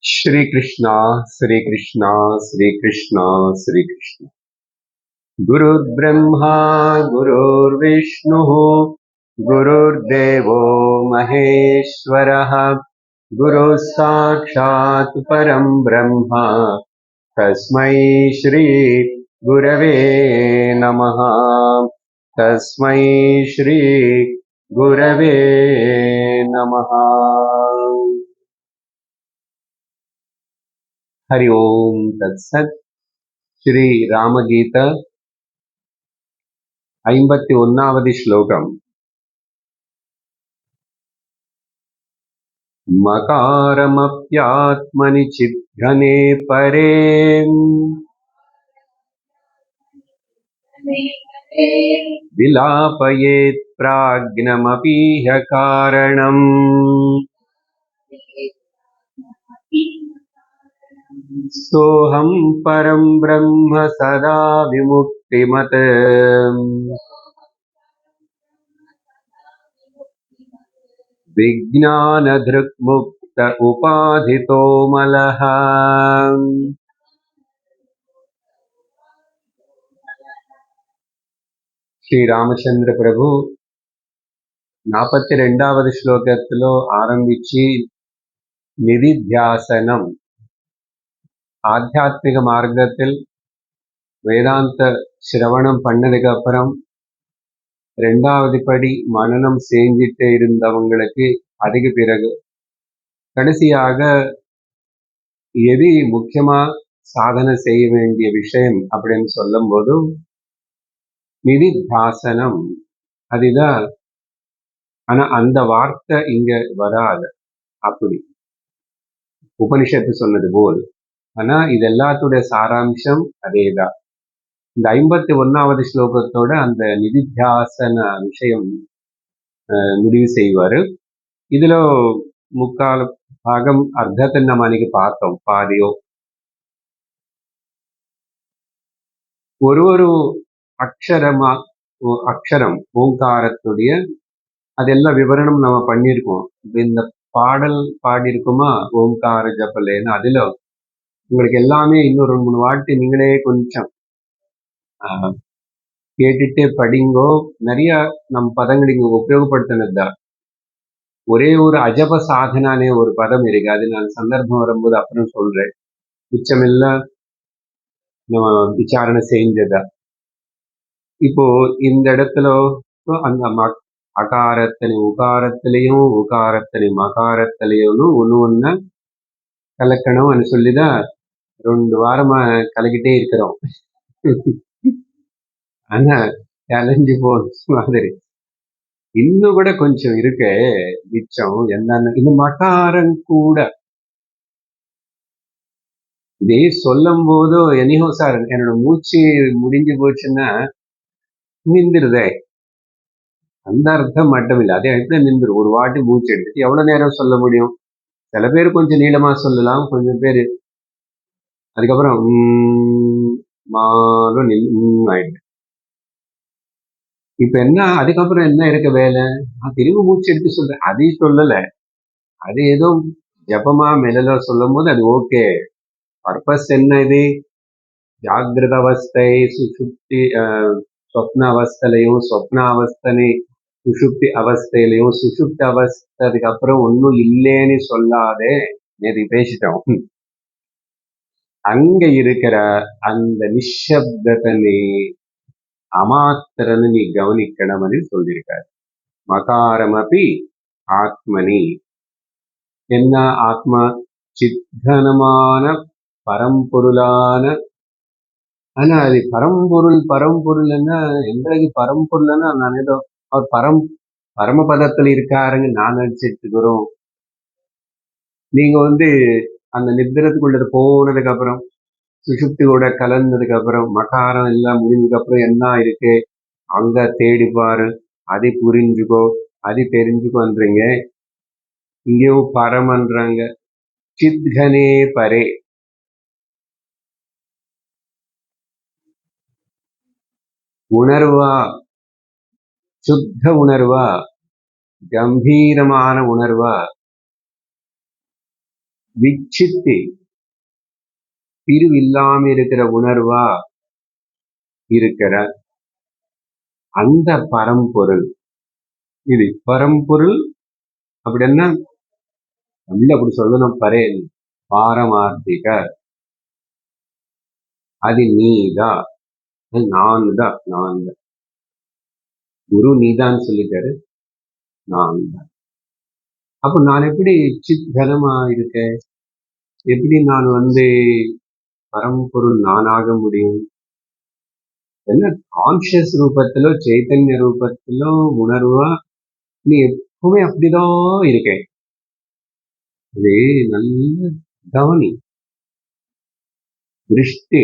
श्री कृष्णा श्री कृष्णा श्री कृष्णा श्री कृष्ण। गुरुर्ब्रह्मा गुरुर्विष्णुः गुरुर्देवो महेश्वरः गुरुः साक्षात् परं ब्रह्म तस्मै श्री गुरवे नमः। तस्मै श्री गुरवे नमः। हरि ओम तत्सत्। श्री रामगीता 51வது श्लोकम्। मकारमप्यात्मनि चिद्घने परे विलापयेत् प्राज्ञमपीह कारणम्। सोऽहं परं ब्रह्म सदा विमुक्तिमत्। विज्ञानधृक्मुक्त उपाधितो मलः। श्री रामचंद्र प्रभु 42வது శ్లోకத்திలో ఆరంభించి நிதித்தியாசனம் ஆத்தியாத்மிக மார்க்கத்தில் வேதாந்த சிரவணம் பண்ணதுக்கு அப்புறம் ரெண்டாவது படி மனனம் செஞ்சிட்டே இருந்தவங்களுக்கு அதுக்கு பிறகு கடைசியாக எது முக்கியமா சாதனை செய்ய வேண்டிய விஷயம் அப்படின்னு சொல்லும் போது நிதித்தியாசனம் அதுதான். ஆனா அந்த வார்த்தை இங்க வராது. அப்படி உபனிஷத்து சொன்னது போல். ஆனா இது எல்லாத்துடைய சாராம்சம் அதேதான். இந்த 51வது ஸ்லோகத்தோட அந்த நிதித்தியாசன விஷயம் முடிவு செய்வாரு. இதுல முக்கால் பாகம் அர்த்தத்தை நம்ம அன்னைக்கு பார்த்தோம், பாதியோ. ஒரு அக்ஷரம் ஓங்காரத்துடைய அதெல்லாம் விவரணம் நம்ம பண்ணியிருக்கோம். இந்த பாடல் பாடியிருக்குமா ஓங்கார ஜபலேன்னு, அதுல உங்களுக்கு எல்லாமே இன்னும் 2-3 வாட்டி நீங்களே கொஞ்சம் கேட்டுட்டே படிங்கோ. நிறைய நம் பதங்கள் இங்க உபயோகப்படுத்தினதுதான். ஒரே ஒரு அஜப சாதனானே ஒரு பதம் இருக்கு, அது நான் சந்தர்ப்பம் வரும்போது அப்புறம் சொல்றேன். மிச்சமெல்லாம் நம்ம விசாரணை செஞ்சதா. இப்போ இந்த இடத்துல அந்த அகாரத்தனை உகாரத்திலையும் உகாரத்தனை மகாரத்திலையும் ஒண்ணு கலக்கணும்னு சொல்லிதான் 2 வாரமா கலக்கிட்டே இருக்கிறோம். ஆனா கலைஞ்சு போன மாதிரி இன்னும் கூட கொஞ்சம் இருக்கு மிச்சம். என்னன்னு இந்த மகாரம் கூட இதே சொல்லும் போதோ எனிஹோ சார் என்னோட மூச்சு முடிஞ்சு போச்சுன்னா நின்றுதே, அந்த அர்த்தம் மட்டும் இல்லை. அதே இடத்துல நின்று ஒரு வாட்டி மூச்சு எடுத்துட்டு எவ்வளவு நேரம் சொல்ல முடியும்? சில பேர் கொஞ்சம் நீளமா சொல்லலாம், கொஞ்சம் பேர் அதுக்கப்புறம் மாலும் ஆயிடுது. இப்ப என்ன அதுக்கப்புறம் என்ன இருக்க வேலை? நான் திரும்ப மூச்சு எடுத்து சொல்றேன், அதையும் சொல்லல. அது ஏதோ ஜபமா மெலலோ சொல்லும் போது அது ஓகே. பர்பஸ் என்ன? இது ஜாகிரத அவஸ்தை சுசுப்தி சொப்ன அவஸ்தையிலையும் சொப்ன அவஸ்தனை சுசுப்தி அவஸ்தையிலையும் சுசுப்தி அவஸ்தைக்கு அப்புறம் ஒன்னும் இல்லேன்னு சொல்லாதே. நேற்று பேசிட்டோம். அங்க இருக்கிற அந்த நிஷப்தனை அமாத்திரன்னு நீ கவனிக்கணும்னு சொல்லியிருக்காரு. மகாரமபி ஆத்மனி. என்ன ஆத்மா? சித்தனமான பரம்பொருளான. ஆனா அது பரம்பொருள்னா எங்களுக்கு பரம்பொருள்னா நான் ஏதோ அவர் பரமபதத்தில் இருக்காருங்க நான் நினைச்சிட்டு இருக்கிறோம். நீங்க அந்த நித்திரத்துக்குள்ள போனதுக்கு அப்புறம் சுசுப்தியோட கலந்ததுக்கு அப்புறம் மகாரம் எல்லாம் முடிஞ்சதுக்கு அப்புறம் என்ன இருக்கு அங்க தேடி பாரு, அதை புரிஞ்சுக்கோ, அதை தெரிஞ்சுக்கோன்றீங்க. இங்கேயோ பரமன்றாங்க. சித்கனே பரே. உணர்வா, சுத்த உணர்வா, கம்பீரமான உணர்வா, விச்சித்தி பிரிவில்லாம இருக்கிற உணர்வா இருக்கிற அந்த பரம்பொருள். இது பரம்பொருள் அப்படின்னா தமிழ் அப்படி சொல்லணும். பரேல் பாரமார்த்திக, அது நீதான், நான் தான். குரு நீதான் சொல்லிட்டாரு, நான் தான். அப்ப நான் எப்படி சித் கனமா இருக்கேன்? எப்படி நான் பரம்பொருள் நானாக முடியும்? என்ன கான்சியஸ் ரூபத்திலோ சைத்தன்ய ரூபத்திலோ உணர்வா நீ எப்பவுமே அப்படிதான் இருக்கேன். அது நல்ல கவனி. திருஷ்டி,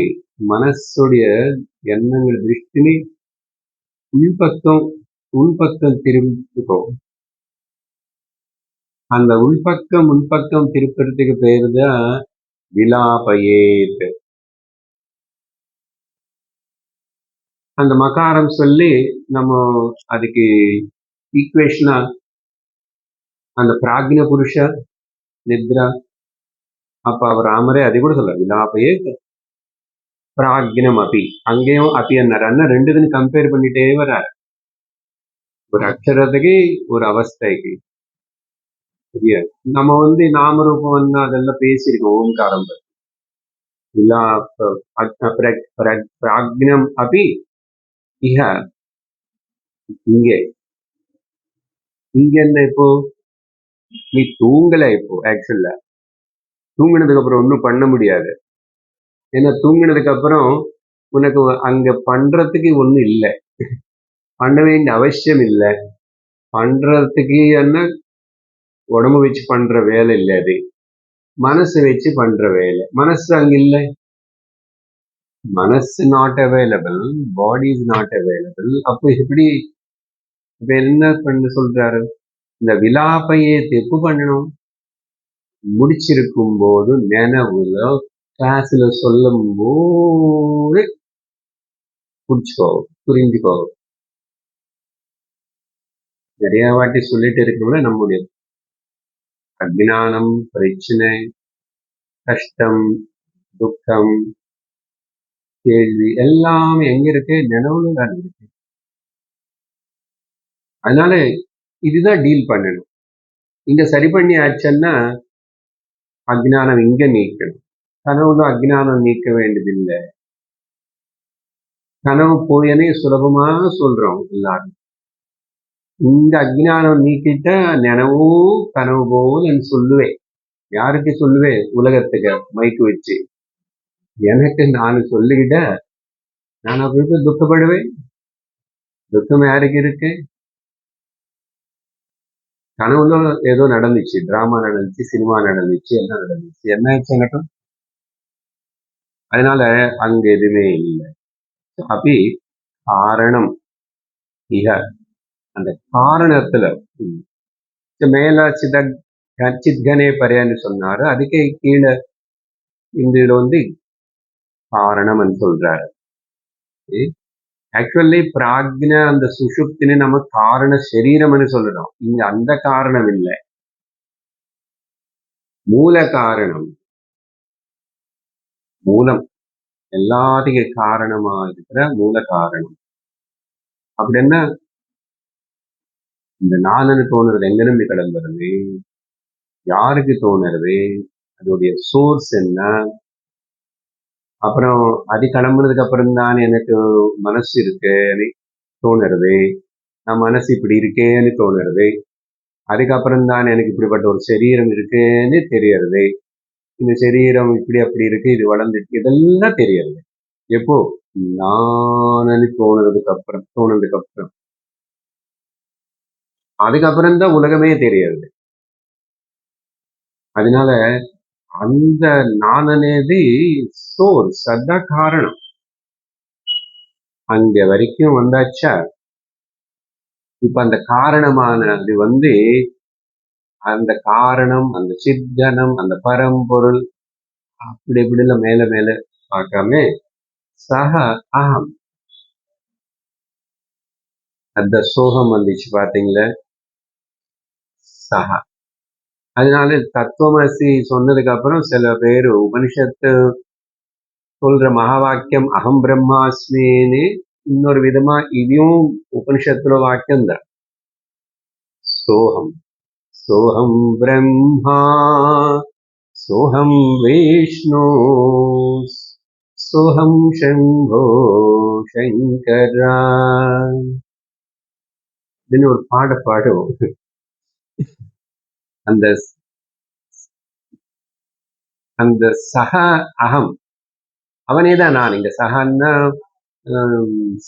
மனசுடைய எண்ணங்கள் திருஷ்டினி உள்பக்கம் திரும்பிக்கோ. அந்த உள்பக்கம் முன்பக்கம் திருப்பறதுக்கு பேரு தான் விலாபயேத். அந்த மகாரம் சொல்லி நம்ம அதுக்கு ஈக்குவேஷனா அந்த பிராக்ஞ புருஷ நித்ரா. அப்ப அவர் ராமரே அது கூட சொல்ல விலாபயேத் பிராக்ஞம் அபி. அங்கேயும் அபி என்ன ரெண்டு இதுன்னு கம்பேர் பண்ணிட்டே வர. ஒரு அக்ஷரத்துக்கு ஒரு அவஸ்தைக்கு சரியா. நம்ம நாமரூபம் அதெல்லாம் பேசியிருக்கோம். ஓம்காரம் விலா பிராக்ஞம் அபி இஹ. இங்க என்ன இப்போ நீ தூங்கல. இப்போ ஆக்சுவலா தூங்கினதுக்கு அப்புறம் ஒன்றும் பண்ண முடியாது. ஏன்னா தூங்கினதுக்கு அப்புறம் உனக்கு அங்க பண்றதுக்கு ஒண்ணும் இல்லை, பண்ண வேண்டிய அவசியம் இல்லை. பண்றதுக்கு என்ன உடம்பு வச்சு பண்ற வேலை இல்லை, அது மனசு வச்சு பண்ற வேலை. மனசு அங்க இல்லை. மனசு not available, body is not available. அப்போ எப்படி இப்ப என்ன பண்ண சொல்றாரு? இந்த விலாப்பையே தெப்பு பண்ணணும். முடிச்சிருக்கும் போது நினைவுல கிளாஸ்ல சொல்லும் போது புரிச்சுக்கோ, புரிஞ்சுக்கோ. நிறைய வாட்டி சொல்லிட்டு இருக்கணும்ல நம்முடைய அஜ்ஞானம், பிரச்சனை, கஷ்டம், துக்கம், கேள்வி எல்லாம் எங்க இருக்கு? நினைவுல தான் இருக்கு. அதனால இதுதான் டீல் பண்ணணும். இங்க சரி பண்ணி ஆச்சுன்னா அஜ்ஞானம் இங்க நீக்கணும். கனவுல அஜ்ஞானம் நீக்க வேண்டியதில்லை. கனவு போயனே சுலபமா சொல்றோம் எல்லாரும். இந்த அஜ்ஞானம் நீக்கிட்ட நினைவும் கனவு போன்னு சொல்லுவேன். யாருக்கு சொல்லுவேன்? உலகத்துக்கு மைக்கு வச்சு. எனக்கு நான் சொல்லிக்கிட்ட நான் அப்படி துக்கப்படுவேன். துக்கம் யாருக்கு இருக்கு? கனவுல ஏதோ நடந்துச்சு, டிராமா நடந்துச்சு, சினிமா நடந்துச்சு, எல்லாம் நடந்துச்சு. என்ன ஆச்சு எனக்கும்? அதனால அங்க எதுவுமே இல்லை. அப்படி காரணம் இக, அந்த காரணத்துல மேல சித்கனே பரையான்னு சொன்னாரு. அதுக்கே கீழே இந்த இதுல காரணம் சொல்றாரு. ஆக்சுவலி பிராக்ஞ அந்த சுஷுப்தினு நம்ம காரண சரீரம்னு சொல்லணும். இங்க அந்த காரணம் இல்லை, மூல காரணம். மூலம் எல்லாத்துக்கும் காரணமா இருக்கிற மூல காரணம். அப்படின்னா இந்த நானு தோணுறது எங்கிருந்து கிளம்புறது? யாருக்கு தோணுறது? அதோடைய சோர்ஸ் என்ன? அப்புறம் அது கிளம்புனதுக்கு அப்புறம் தான் எனக்கு மனசு இருக்குன்னு தோணுறது, நான் மனசு இப்படி இருக்கேன்னு தோணுறது. அதுக்கப்புறம் தான் எனக்கு இப்படிப்பட்ட ஒரு சரீரம் இருக்குன்னு தெரியறது. இந்த சரீரம் இப்படி அப்படி இருக்கு, இது வளர்ந்துருக்கு, இதெல்லாம் தெரியறது எப்போ? நானு தோணுனதுக்கு அப்புறம். அதுக்கப்புறம் தான் உலகமே தெரியறது. அதனால அந்த நான் అనేది சோர்ஸ், அதான் காரணம். அங்க வரைக்கும் வந்தாச்சா? இப்ப அந்த காரணமானது அந்த காரணம், அந்த சித்தனம், அந்த பரம்பொருள் அப்படி இப்படிலாம் மேல மேல பார்க்காம சக அகம், அந்த சோகம் வந்துச்சு பாத்தீங்களா? சக அதனால தத்துவமசி சொன்னதுக்கு அப்புறம் சில பேர் உபனிஷத்து சொல்ற மகா வாக்கியம் அகம் பிரம்மாஸ்மின்னு இன்னொரு விதமா இதையும் உபனிஷத்துல வாக்கியம் தான். சோகம் सोऽहं ब्रह्मा सोऽहं विष्णु सोऽहं शम्भो शङ्करा அப்படின்னு ஒரு பாடுவோம். அந்த அந்த சக அகம் அவனேதான் நான். இங்க சகன்னா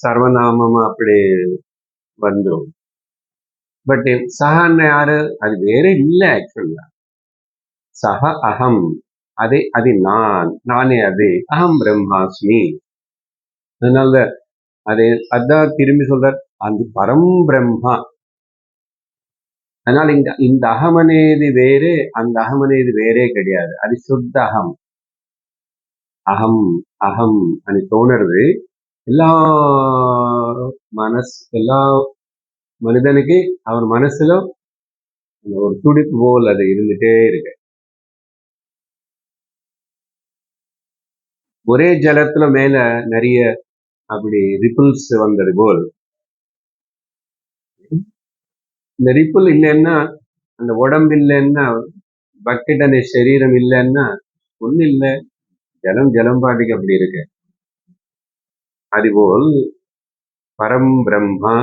சர்வநாமம் அப்படி வந்துடும். பட் சகான்னு யாரு? அது வேற இல்லை. ஆக்சுவலா சக அகம், அது நானே, அது அகம் பிரம்மாஸ்மி. அதனால அதான் திரும்பி சொல்ற அந்த பரம் பிரம்மா. அதனால இந்த அகம் అనేది வேறு, அந்த அகம் అనేది வேறே கிடையாது. அது சுத்த அகம். அகம் அகம் అని தோணுறது எல்லா மனிதனுக்கு அவன் மனசுல ஒரு துடிப்பு போல் அது இருந்துட்டே இருக்கு. ஒரே ஜலத்துல மேல நிறைய அப்படி ரிப்பிள்ஸ் வந்தது போல். இந்த ரிப்பிள் இல்லைன்னா, அந்த உடம்பு இல்லைன்னா, பக்கெட் அந்த சரீரம் இல்லைன்னா ஒன்னும் இல்லை. ஜலம் பாட்டுக்கு அப்படி இருக்கு. அதுபோல் பரம் பிரம்மா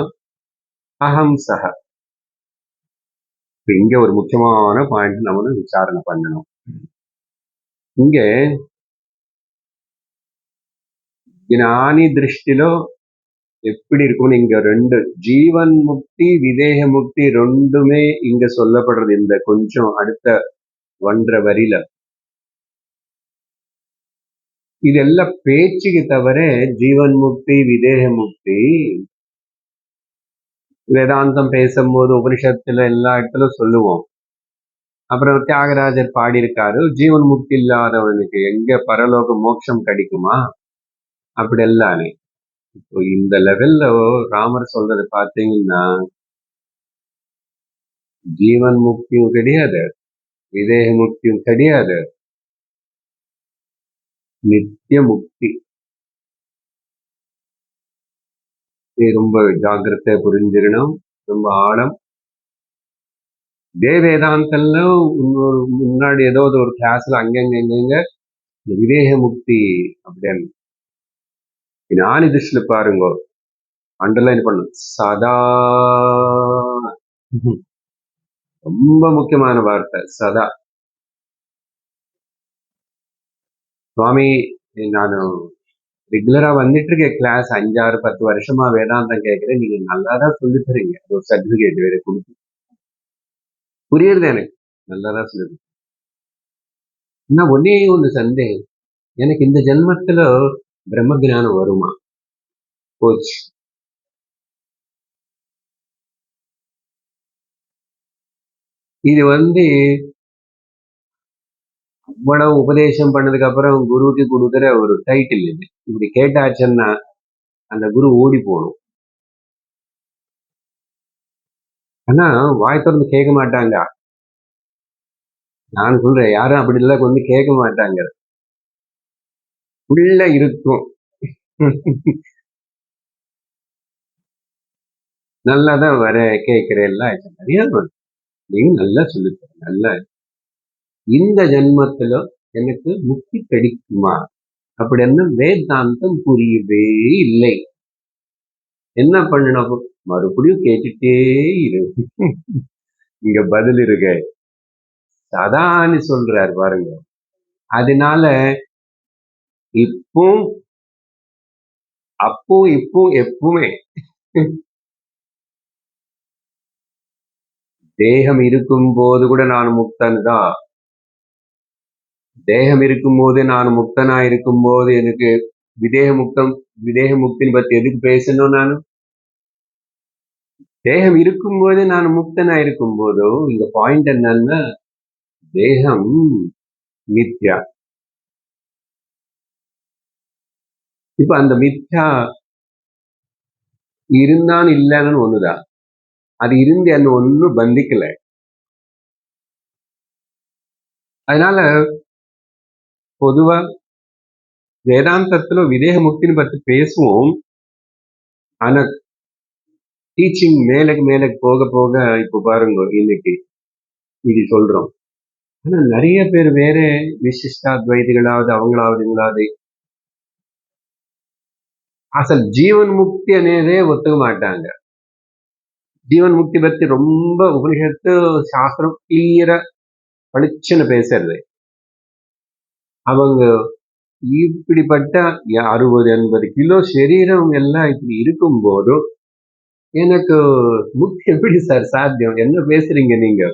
அகம் சக. இங்க ஒரு முக்கியமான பாயிண்ட் நம்ம விசாரணை பண்ணணும். இங்க ஞானி திருஷ்டிலோ எப்படி இருக்கும்னு இங்க ரெண்டு ஜீவன் முக்தி விதேக முக்தி ரெண்டுமே இங்க சொல்லப்படுறது. இந்த கொஞ்சம் அடுத்த 1.5 வரியில இதெல்லாம் பேச்சுக்கு தவிர ஜீவன் முக்தி விதேக முக்தி வேதாந்தம் பேசும்போது உபனிஷத்துல எல்லா இடத்துல சொல்லுவோம். அப்புறம் தியாகராஜர் பாடியிருக்காரு, ஜீவன் முக்தி இல்லாதவனுக்கு எங்க பரலோக மோட்சம் கிடைக்குமா அப்படி எல்லாமே. இப்போ இந்த லெவல்ல ராமர் சொல்றது பாத்தீங்கன்னா ஜீவன் முக்தியும் கிடையாது, விதேக முக்தியும் கிடையாது, நித்திய முக்தி. ரொம்ப ஜாக்கிரதை புரிஞ்சிடணும், ரொம்ப ஆழம். இதே வேதாந்தம்ல முன்னாடி ஏதோ ஒரு கிளாஸ்ல அங்கங்க இந்த விதேக முக்தி அப்படின்னு ஞானி திருஷ்டில பாருங்க, அண்டர்லைன் பண்ணும் சதா. ரொம்ப முக்கியமான வார்த்தை சதா. சுவாமி, நான் ரெகுலரா வந்துட்டு இருக்கேன் கிளாஸ், 5, 6, 10 வருஷமா வேதாந்தம் கேட்கிறேன், நீங்க நல்லாதான் சொல்லி தரீங்க. ஒரு சர்டிபிகேட் வேற கொடுத்து புரியுறது எனக்கு, நல்லாதான் சொல்லி. நான் ஒன்னே ஒன்று சந்தேகம், எனக்கு இந்த ஜென்மத்துல பிரம்ம ஜானம் வருமா? போச்சு. இது இவ்வளவு உபதேசம் பண்ணதுக்கு அப்புறம் குருவுக்கு கொடுக்குற ஒரு டைட்டில் இது. இப்படி கேட்டாச்சுன்னா அந்த குரு ஓடி போகணும். ஆனா வாய் திறந்து கேட்க மாட்டாங்க. நான் சொல்றேன், யாரும் அப்படி இல்லை கேட்க மாட்டாங்க. உள்ள இருக்கும். நல்லாதான் வர கேட்கிறேன் நிறைய நீங்க நல்லா சொல்லிட்டு நல்லா. இந்த ஜென்மத்துல எனக்கு முக்தி கிடைக்குமா அப்படின்னு வேதாந்தம் புரியவே இல்லை. என்ன பண்ணணும்? மறுபடியும் கேட்டுட்டே இரு. இங்க பதில் இருக்கு, சதான்னு சொல்றாரு பாருங்க. அதனால இப்போ எப்பவுமே தேகம் இருக்கும் போது கூட நான் முக்தன் தான். தேகம் இருக்கும் போது நான் முக்தனா இருக்கும் போது எனக்கு விதேக முக்தின் பத்தி எதுக்கு பேசணும்? நான் தேகம் இருக்கும்போது நான் முக்தனா இருக்கும் போதோ, இந்த பாயிண்ட் என்னன்னா தேகம் மித்யா. இப்ப அந்த மித்யா இருந்தான்னு இல்லைன்னு ஒண்ணுதான். அது இருந்து என்ன ஒன்னும் பந்திக்கல. அதனால பொதுவா வேதாந்தத்துல விதேக முக்தின்னு பத்தி பேசுவோம். ஆனா டீச்சிங் மேலுக்கு மேலுக்கு போக போக இப்ப பாருங்க இன்னைக்கு இது சொல்றோம். ஆனா நிறைய பேர் வேற విశిష్టాద్వైతిகளாவது அவங்களாவது అసలు జీవన్ ముక్తి అనేదే ఒత్తుక మాட்டாங்க. ஜீவன் முக்தி பத்தி ரொம்ப உபனிஷத்து சாஸ்திரம் கிளியரா பளிச்சுன்னு பேசுறது. அவங்க இப்படிப்பட்ட 60-80 கிலோ சரீரம் எல்லாம் இப்படி இருக்கும் போதும் எனக்கு முக்தி எப்படி சார் சாத்தியம்? என்ன பேசுறீங்க நீங்க?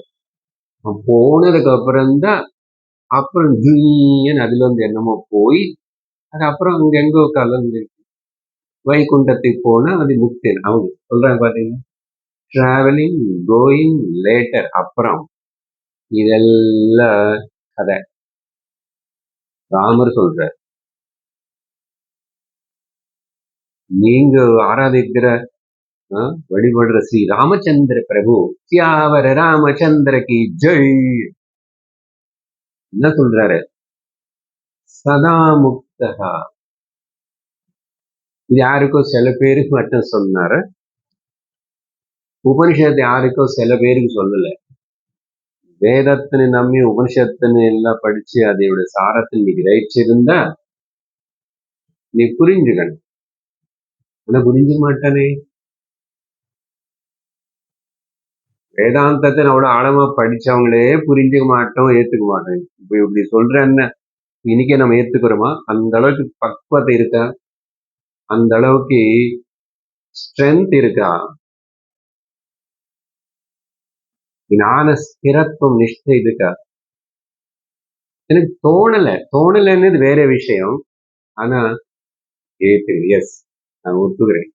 போனதுக்கு அப்புறம்தான் அப்புறம் ஜூன்னு அதுல இருந்து என்னமோ போய் அதுக்கப்புறம் அங்க எங்கோ கலந்து வைகுண்டத்துக்கு போனா அது முக்தி. அவங்க சொல்றாங்க பாத்தீங்கன்னா, டிராவலிங் கோயிங் லேட்டர். அப்புறம் இதெல்லாம் கதை. ராமர் சொல்றார், நீங்க ஆராதிக்கிற வழிபடுற ஸ்ரீ ராமச்சந்திர பிரபு சியாவர ராமச்சந்திர கி ஜெய் என்ன சொல்றாரு? சதா முக்தகா. இது யாருக்கோ சில பேருக்கு மட்டும் சொன்னாரு. உபனிஷத்து யாருக்கோ சில பேருக்கு சொல்லல. வேதத்தினை நம்பி உபனிஷத்தினை எல்லாம் படிச்சு அதோட சாரத்தை நீ கிரகிச்சிருந்தா நீ புரிஞ்சுக்கணும். ஆனா புரிஞ்சு மாட்டானே. வேதாந்தத்தை அவ்வளவு ஆழமா படிச்சவங்களே புரிஞ்சுக்க மாட்டோம், ஏத்துக்க மாட்டோம். இப்ப இப்படி சொல்றேன்னு இன்னைக்கே நம்ம ஏத்துக்கிறோமா? அந்த அளவுக்கு பக்குவத்தை இருக்கா? அந்த அளவுக்கு ஸ்ட்ரென்த் இருக்கா? ஞான ஸ்திரத்துவம் நிஷ்டை இருக்கா? எனக்கு தோணலைன்னு வேற விஷயம். ஆனா எஸ், நான் ஒத்துக்கிறேன்.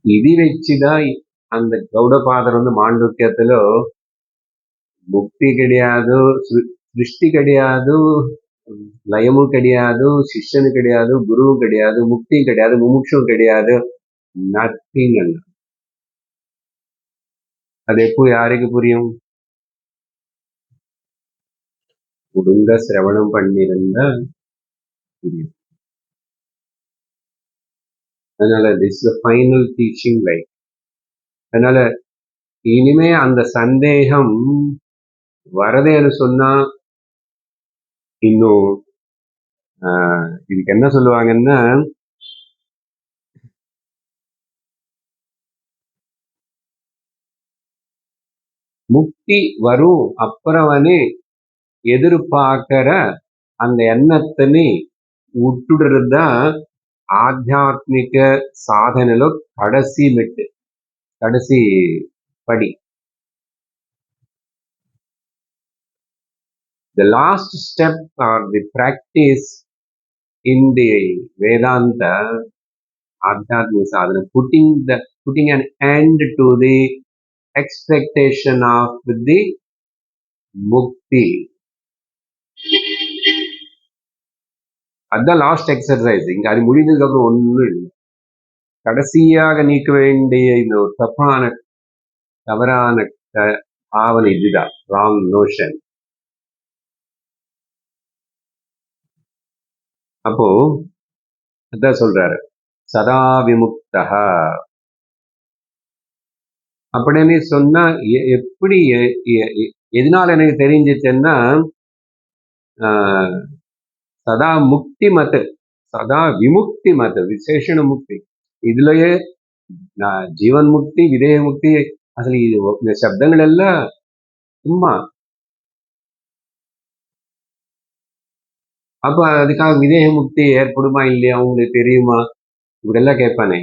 ఇది வச்சுதான் அந்த கௌடபாதர் மாண்டூக்கியத்துல முக்தி கிடையாது, சிருஷ்டி கிடையாது, லயமும் கிடையாது, சிஷ்யனும் கிடையாது, குருவும் கிடையாது, முக்தியும் கிடையாது, முமுட்சும் கிடையாது, நத்திங். அது எப்போ யாருக்கு புரியும்? ஒழுங்கா சிரவணம் பண்ணிருந்தா புரியும். அதனால this the final teaching life. அதனால இனிமே அந்த சந்தேகம் வரதேன்னு சொன்னா இன்னும் இதுக்கு என்ன சொல்லுவாங்கன்னா, முக்தி வரும் அப்புறவனே எதிர்பார்க்கிற அந்த எண்ணத்தினை விட்டுடுறதுதான் ఆధ్యాత్మిక సాధనలో కడసి పడి. The last step or the practice in the Vedanta ఆధ్యాత్మిక sadhana, putting an end to the expectation of the mukti. அதுதான் லாஸ்ட் எக்ஸசைஸ். இங்க அது முடிஞ்சதுக்கு அப்புறம் ஒன்றும் இல்லை. கடைசியாக நீக்க வேண்டிய இந்த ஒரு தவறான பாவனை இதுதான், ராங் நோஷன். அப்போ அதான் சொல்றாரு, சதா விமுக்தஹா அப்படின்னு சொன்னா எப்படி எதனால எனக்கு தெரிஞ்சிச்சுன்னா, சதா முக்தி மத், சதா விமுக்தி மத், விசேஷண முக்தி. இதுலயே ஜீவன் முக்தி, விதேக முக்தி, அசல் இந்த சப்தங்கள் எல்லாம் சும்மா. அப்ப அதுக்காக விதேக முக்தி ஏற்படுமா இல்லையா, உங்களுக்கு தெரியுமா, இப்படியெல்லாம் கேட்பானே,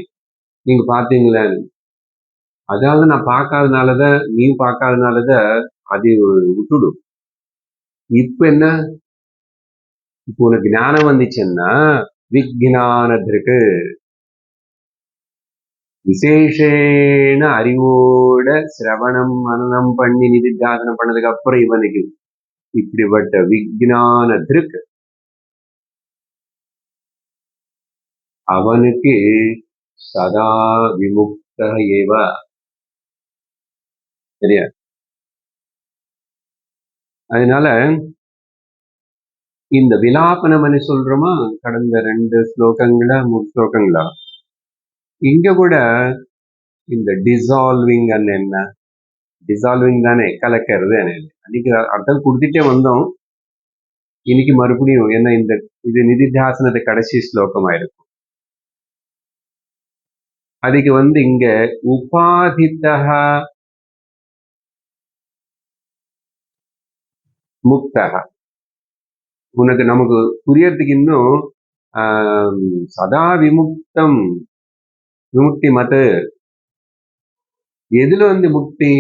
நீங்க பாத்தீங்களா? அதாவது நான் பார்க்காதனாலதான், நீ பார்க்காதனாலதான் அது விட்டுடும். இப்ப என்ன, இப்போ உனக்கு ஞானம் வந்துச்சுன்னா விஜ்ஞானத்திற்கு விசேஷேன அறிவோட சிரவணம் மனனம் பண்ணி நிதித்தியாசனம் பண்ணதுக்கு அப்புறம் இவனுக்கு இப்படிப்பட்ட விஜ்ஞானத்திற்கு அவனுக்கு சதா விமுக்த ஏவ. சரியா? அதனால இந்த விலாபனம்னு சொல்றோமா, கடந்த 2 ஸ்லோகங்களா 3 ஸ்லோகங்களா, இங்க கூட இந்த டிசால்விங் என்ன, டிசால்விங் தானே, கலக்கிறது. அன்னைக்கு அர்த்தம் கொடுத்துட்டே வந்தோம். இன்னைக்கு மறுபடியும் என்ன, இது நிதித்தியாசனத்து கடைசி ஸ்லோகமா இருக்கும். அதுக்கு இங்க உபாதித்தஹ முக்தஹ, உனக்கு நமக்கு புரியறதுக்கு இன்னும் சதா விமுக்தம், விமுக்தி மது, எதுல முக்தி,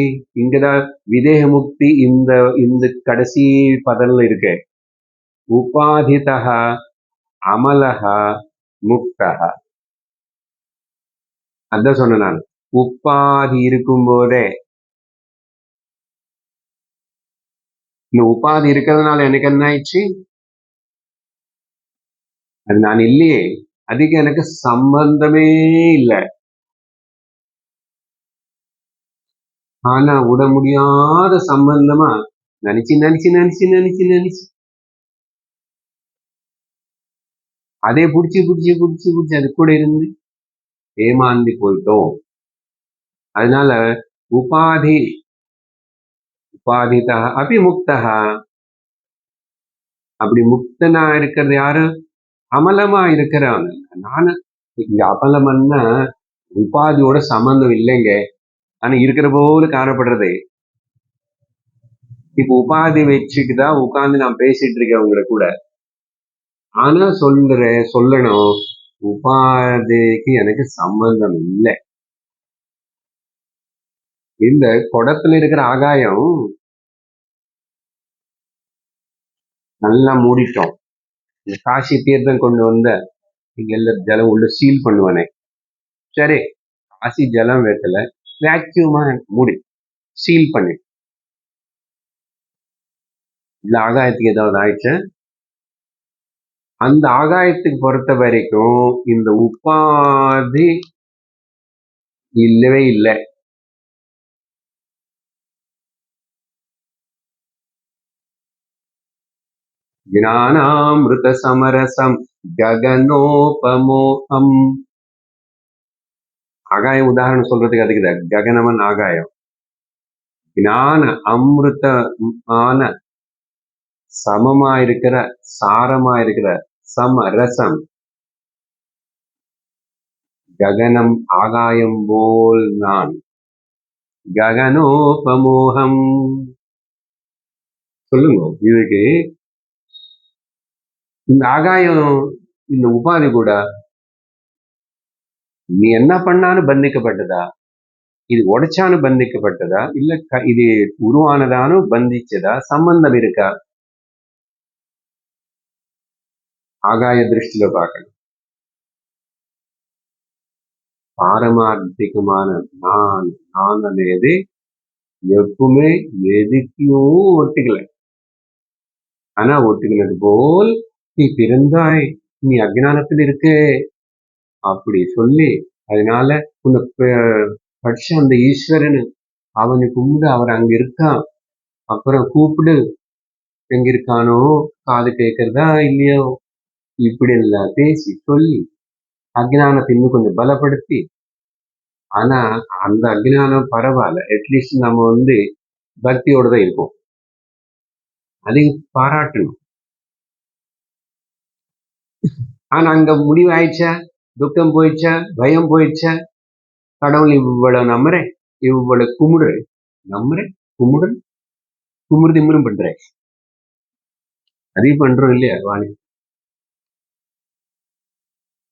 இங்கதான் விதேக முக்தி இந்த கடைசி பதல்ல இருக்கு. உபாதிதஹ அமலஹ முக்தஹ, அதான் சொன்ன நான். உபாதி இருக்கும் போதே, இந்த உபாதி இருக்கிறதுனால எனக்கு என்ன ஆயிடுச்சு, அது நான் இல்லையே, அதுக்கு எனக்கு சம்பந்தமே இல்லை. ஆனா விட முடியாத சம்பந்தமா நினைச்சு நினைச்சு நினைச்சு நினைச்சு நினைச்சு அதே புடிச்சு புடிச்சு புடிச்சு புடிச்சு அது கூட இருந்து ஏமாந்தி போயிட்டோம். அதனால உபாதி உபாதிதா அப்படி முக்தஹா, அப்படி முக்தனா இருக்கிறது யாரு, அமலமா இருக்கிறான். நானு இங்க அமலம்னா உபாதியோட சம்பந்தம் இல்லைங்க, ஆனா இருக்கிற போல காணப்படுறது. இப்ப உபாதி வச்சுட்டுதான் உட்கார்ந்து நான் பேசிட்டு இருக்கேன் உங்களை கூட. ஆனா சொல்லணும், உபாதிக்கு எனக்கு சம்பந்தம் இல்லை. இந்த குடத்துல இருக்கிற ஆகாயம் நல்லா மூடிட்டோம். இந்த காசி தீர்த்தம் கொண்டு வந்த இங்க எல்லாம் ஜலம் உள்ள சீல் பண்ணுவானே, சரி காசி ஜலம் வைக்கல, வேக்யூமா மூடி சீல் பண்ணி, இந்த ஆகாயத்துக்கு ஏதாவது ஆயிடுச்சு. அந்த ஆகாயத்துக்கு பொறுத்த வரைக்கும் இந்த உபாதி இல்லவே இல்லை. ஞானாமிருத சமரசம் ககனோபமோகம். ஆகாயம் உதாரணம் சொல்றதுக்கு அதுக்கு ககனமன் ஆகாயம். ஞான அமிர்தமான சமமா இருக்கிற, சாரமா இருக்கிற சமரசம், ககனம் ஆகாயம் போல் நான். ககனோபமோகம் சொல்லுங்க. இதுக்கு இந்த ஆகாயம், இந்த உபாதி கூட நீ என்ன பண்ணாலும் பந்திக்கப்பட்டதா, இது உடைச்சானு பந்திக்கப்பட்டதா, இல்ல இது உருவானதானு பந்திச்சதா, சம்பந்தம் இருக்கா? ஆகாய திருஷ்டில பார்க்கணும். பாரமார்த்திகமான நான் అనేది எப்பவுமே எதுக்கும் ஒட்டுக்கல. ஆனா ஒட்டுக்கினது போல் நீ பிறந்தாய், நீ அஜ்ஞானத்தில் இருக்க அப்படி சொல்லி, அதனால உன்னை படிச்ச அந்த ஈஸ்வரன், அவனை கும்பிடு, அவர் அங்க இருக்கான், அப்புறம் கூப்பிடு, எங்க இருக்கானோ, காது கேட்கறதா இல்லையோ, இப்படி எல்லாம் பேசி சொல்லி அஜ்ஞானத்தை இன்னும் கொஞ்சம் பலப்படுத்தி. ஆனா அந்த அஜ்ஞானம் பரவாயில்ல, அட்லீஸ்ட் நம்ம பக்தியோட தான் இருக்கும், அதையும் பாராட்டணும். ஆனா அங்க முடிவு ஆயிடுச்சா, துக்கம் போயிடுச்சா, பயம் போயிடுச்சா, கடவுள் இவ்வளவு நம்புறேன், இவ்வளவு கும்பிடுறேன், நம்புறேன், கும்பிடுறேன், கும்பிடு திமிரும் பண்றேன், அதையும் பண்றோம் இல்லையா வாணி?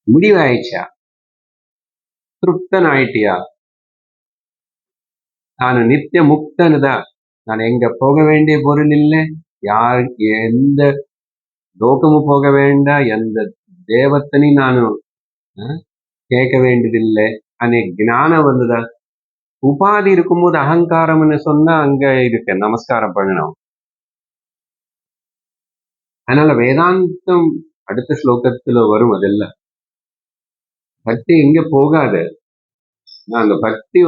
முடிவு ஆயிடுச்சா, திருப்தன் ஆயிட்டியா, நான் நித்திய முக்தனு தான், நான் எங்க போக வேண்டிய பொருள் இல்லை, யார் எந்த லோகமும் போக வேண்டாம், எந்த தேவத்தனையும் நான் கேட்க வேண்டியதில்லை அనే ஞானம் வந்துதா. உபாதி இருக்கும்போது அகங்காரம்னு சொன்னா அங்க இருக்கு, நமஸ்காரம் பண்ணணும். அதனால வேதாந்தம் அடுத்த ஸ்லோகத்துல வரும். அதெல்லாம் பக்தி எங்க போகாது. அந்த பக்தி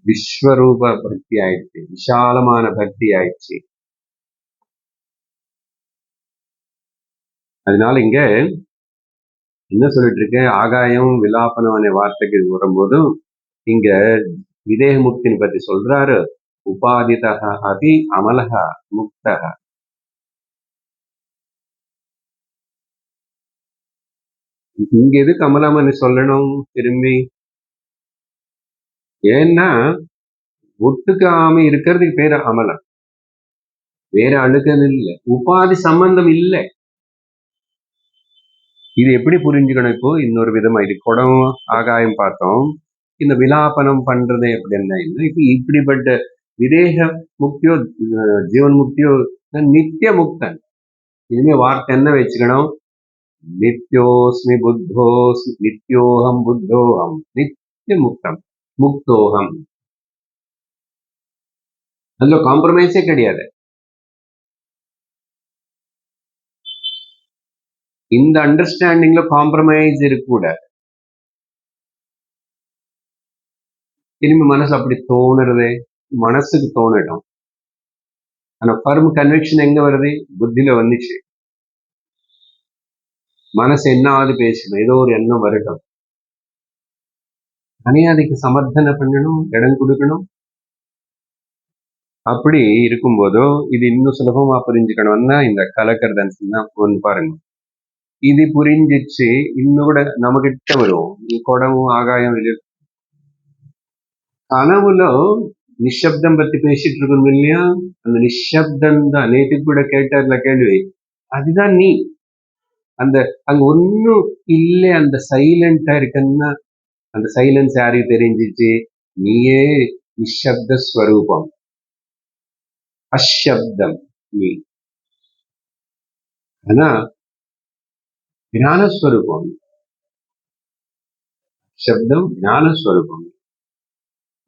விஸ்வரூப பக்தி ஆயிடுச்சு, விஷாலமான பக்தி ஆயிடுச்சு. அதனால இங்க என்ன சொல்லிட்டு இருக்கேன், ஆகாயம் விலாபனம் வார்த்தைக்கு வரும்போதும் இங்க விதேக முக்திని பத்தி சொல்றாரு. உபாதிதः அபி அமலः முக்தः. இங்க எதுக்கு அமலம்னு சொல்லணும் திரும்பி? ஏன்னா ஒட்டுக்காம இருக்கிறதுக்கு பேரு அமலம், வேற அழுக்கது இல்லை, உபாதி சம்பந்தம் இல்லை. இது எப்படி புரிஞ்சுக்கணும்? இப்போ இன்னொரு விதமா, இது குடம் ஆகாயம் பார்த்தோம், இந்த விலாபனம் பண்றது எப்படின்னா, இப்ப இப்படிப்பட்ட விதேக முக்தியோ ஜீவன் முக்தியோ நித்திய முக்தன். இனிமே வார்த்தை என்ன வச்சுக்கணும்? நித்யோஸ்மி புத்தோஸ்மி, நித்யோகம் புத்தோகம், நித்திய முக்தம், முக்தோகம். அதுல காம்ப்ரமைஸே கிடையாது. இந்த அண்டர்ஸ்டாண்டிங்ல காம்ப்ரமைஸ் இருக்கக்கூடாது. திரும்பி மனசு அப்படி தோணுறதே, மனசுக்கு தோணிடும். ஆனா ஃபர்ம் கன்விக்ஷன் எங்க வருது? புத்தியில வந்துச்சு. மனசு என்ன ஆகுது பேசணும், ஏதோ ஒரு எண்ணம் வரட்டும், தனியா அதுக்கு சமர்த்தனை பண்ணணும், இடம் கொடுக்கணும். அப்படி இருக்கும்போதோ இது இன்னும் சுலபமா புரிஞ்சுக்கணும்னா இந்த கலக்கர்தன் ஒன்று பாருங்க. இது புரிஞ்சிச்சு இன்னும் கூட நம்மகிட்ட வரும். குடமும் ஆகாயம் இது கனவுல நிஷப்தம் பத்தி பேசிட்டு இருக்கணும் இல்லையா? அந்த நிஷப்தம் தான் நேற்று கூட கேட்டார்ல கேள்வி, அதுதான் நீ. அந்த அங்க ஒன்னும் இல்லை, அந்த சைலண்டா இருக்குன்னா அந்த சைலன்ஸ் யாருக்கு தெரிஞ்சிச்சு? நீயே நிஷப்த ஸ்வரூபம், அஷப்தம் நீ. ஆனா ஞானஸ்வரூபம், சப்தம் ஞானஸ்வரூபம்.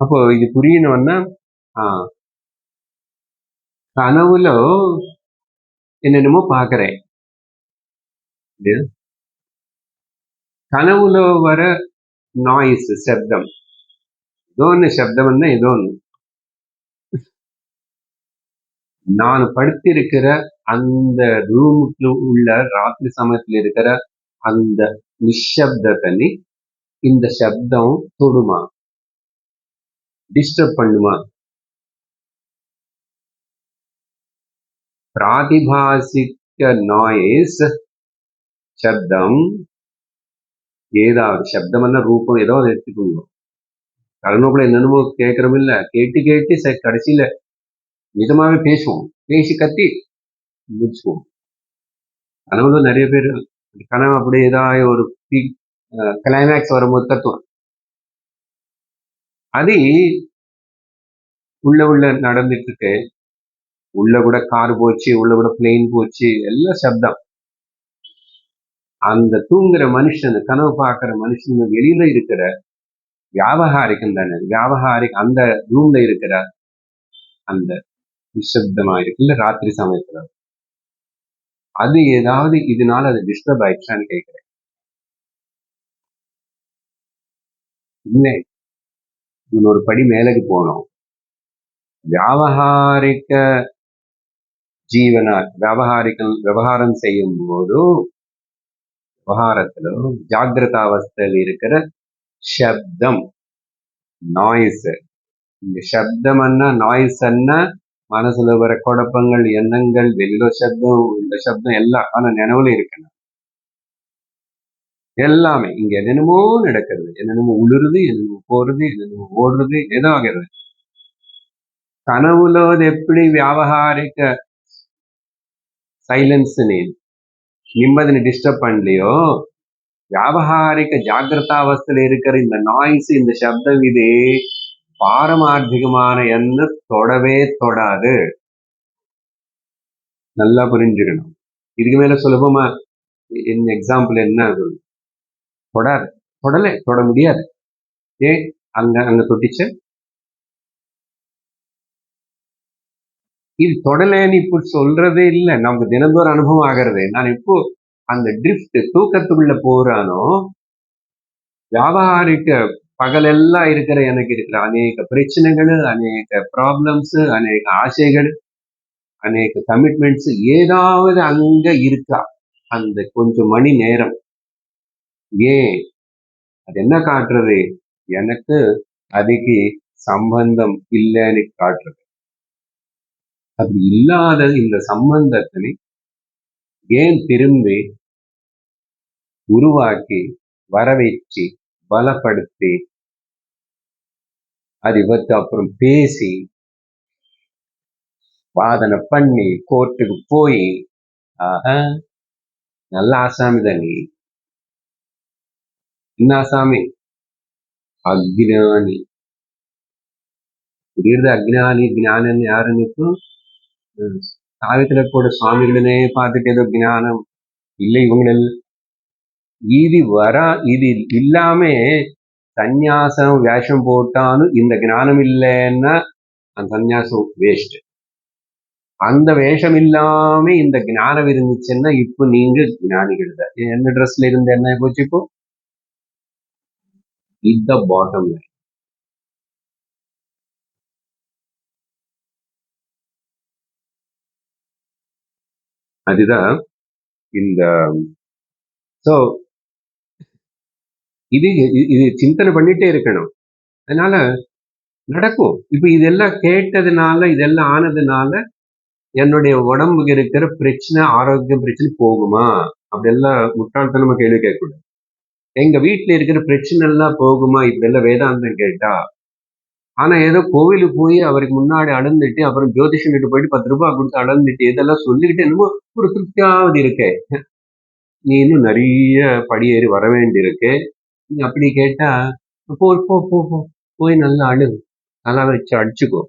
அப்போ இது புரியணும்னா கனவுல என்னென்னமோ பாக்குறேன், கனவுல வர நாய்ஸ், சப்தம், ஏதோ ஒன்று சப்தம்னா ஏதோ ஒன்று. நான் படுத்திருக்கிற அந்த ரூமுக்கு உள்ள ராத்திரி சமயத்துல இருக்கிற அந்த நிஷப்தத்தை இந்த சப்தம் தொடுமா, டிஸ்டர்ப் பண்ணுமா? பிராதிபாசிக்க நாய்ஸ், சப்தம், ஏதாவது சப்தம்னா ரூபம் ஏதோ அதை எடுத்துக்கணும். கலனுக்குள்ள என்னென்னமோ கேட்கறோம் இல்ல, கேட்டு கேட்டு கடைசியில மிதமாவே பேசுவோம், பேசி கத்தி முடிச்சுக்குவோம். கனவுல நிறைய பேர் கனவு அப்படி ஏதாவது ஒரு கிளைமேக்ஸ் வரும்போது கத்துவோம். அது உள்ள நடந்துட்டு இருக்கு. உள்ள கூட கார் போச்சு, உள்ள கூட பிளெயின் போச்சு, எல்லாம் சப்தம். அந்த தூங்குற மனுஷன், கனவு பார்க்கிற மனுஷன் வெளியில இருக்கிற வியாபகாரிக்கும் தானே, வியாபகாரிக் அந்த ரூம்ல இருக்கிற அந்த நிசப்தமா இருக்குல்ல ராத்திரி சமயத்துல, அது ஏதாவது இதனால அது டிஸ்டர்ப் ஆயிடுச்சான்னு கேட்கிறேன். இல்லை, இன்னொரு படி மேலுக்கு போனோம். வியாபகாரிக்க ஜீவனா விவகாரம் செய்யும் போது, விவகாரத்துல ஜாகிரத அவஸ்தையில் இருக்கிற சப்தம், நாய்ஸ். இந்த சப்தம் நாய்ஸ் மனசுல வர குழப்பங்கள், எண்ணங்கள், வெளியில சப்தம், இந்த சப்தம் எல்லாம் ஆனா நினைவுல இருக்கணும். எல்லாமே இங்க என்னென்னமோ நடக்கிறது, என்னென்னமோ உளுருது, என்னென்னமோ போறது, என்னென்னமோ ஓடுறது, ஏதோ ஆகிறது. கனவுல எப்படி வியாபகாரிக்க சைலன்ஸ் நிம்மதிని டிஸ்டர்ப் பண்ணலையோ, வியாபகாரிக்க ஜாகிரத அவஸ்தையில இருக்கிற இந்த நாய்ஸ், இந்த சப்தம், இது பாரமார்த்திகமான எண்ணம் தொடவே தொடாது. நல்லா புரிஞ்சுக்கணும். இதுக்கு மேல சுலபமா எக்ஸாம்பிள் என்ன? தொடாது, தொட முடியாது. ஏன்? அங்க தொட்டிச்சு, இது தொடலைன்னு இப்போ சொல்றதே இல்லை, நமக்கு தினந்தோறும் அனுபவம் ஆகிறது. நான் இப்போ அந்த ட்ரிஃப்ட் தூக்கத்துக்குள்ள போறானோ, வியாபாரிக்க பகலெல்லாம் எனக்கு இருக்கிற அநேக பிரச்சனைகள், அநேக ப்ராப்ளம்ஸ், அநேக ஆசைகள், அநேக கமிட்மெண்ட்ஸ் ஏதாவது அங்க இருக்கா? அந்த கொஞ்சம் மணி நேரம் ஏன்? அது என்ன காட்டுறது? எனக்கு அதுக்கு சம்பந்தம் இல்லைன்னு காட்டுறது. அப்படி இல்லாத இந்த சம்பந்தத்தை ஏன் திரும்பி உருவாக்கி வரவச்சு பலப்படுத்தி அது இவத்து அப்புறம் பேசி வாதனை பண்ணி கோர்ட்டுக்கு போய் நல்ல ஆசாமி தான் நீ. என்ன ஆசாமி? அக்ஞானி. புரியுறது? அக்ஞானி ஞானம் யாருன்னு சாவித்திர கூட சுவாமிகளே பார்த்துட்டு ஏதோ ஞானம் இல்லை இவங்கள் இது இல்லாம சந்நியாசம் வேஷம் போட்டாலும் இந்த ஞானம் இல்லைன்னா அந்த சந்நியாசம் வேஸ்ட். அந்த வேஷம் இல்லாம இந்த ஞானம் இருந்துச்சுன்னா இப்போ நீங்க ஞானிகள் தான். என்ன ட்ரெஸ்ல இருந்து என்ன போச்சு இப்போ? இந்த பாட்டம் லைன். அதுதான் இந்த சோ இது சிந்தனை பண்ணிட்டே இருக்கணும். அதனால நடக்கும். இப்ப இதெல்லாம் கேட்டதுனால இதெல்லாம் ஆனதுனால என்னுடைய உடம்புக்கு இருக்கிற பிரச்சனை, ஆரோக்கிய பிரச்சனை போகுமா? அப்படி எல்லாம் முட்டாள்தனமா கேள்வி கேட்கக்கூடாது. எங்க வீட்டுல இருக்கிற பிரச்சனை எல்லாம் போகுமா? இப்படி எல்லாம் வேதாந்தம் கேட்டா. ஆனா ஏதோ கோவிலுக்கு போய் அவருக்கு முன்னாடி அடர்ந்துட்டு அப்புறம் ஜோதிஷம் கிட்ட போயிட்டு 10 ரூபாய் கொடுத்து அடர்ந்துட்டு இதெல்லாம் சொல்லிக்கிட்டு என்னமோ ஒரு திருப்தியாவது இருக்கே. நீ இன்னும் நிறைய படியேறி வர வேண்டி இருக்கு. நீ அப்படி கேட்டா போ போ போ போ போய் நல்லா அழு, நல்லா வச்சு அடிச்சுக்கோ.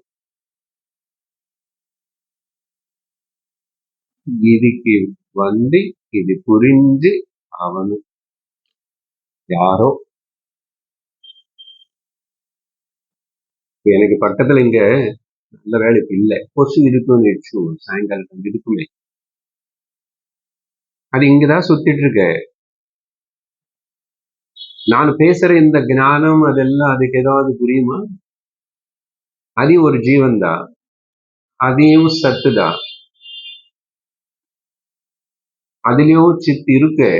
இதுக்கு இது புரிஞ்சு அவனு யாரோ எனக்கு பக்கத்துல இங்க நல்ல வேலைக்கு இல்லை, கொசு இருக்குன்னு வச்சுக்கோங்க. சாயங்காலம் இருக்குமே, அது இங்கதான் சுத்திட்டு இருக்க. நான் பேசுற இந்த ஞானம் அதெல்லாம் அதுக்கு ஏதாவது புரியுமா? அது ஒரு ஜீவன் தான், அதையும் சத்து தான், அதுலயும் சித்து இருக்கு.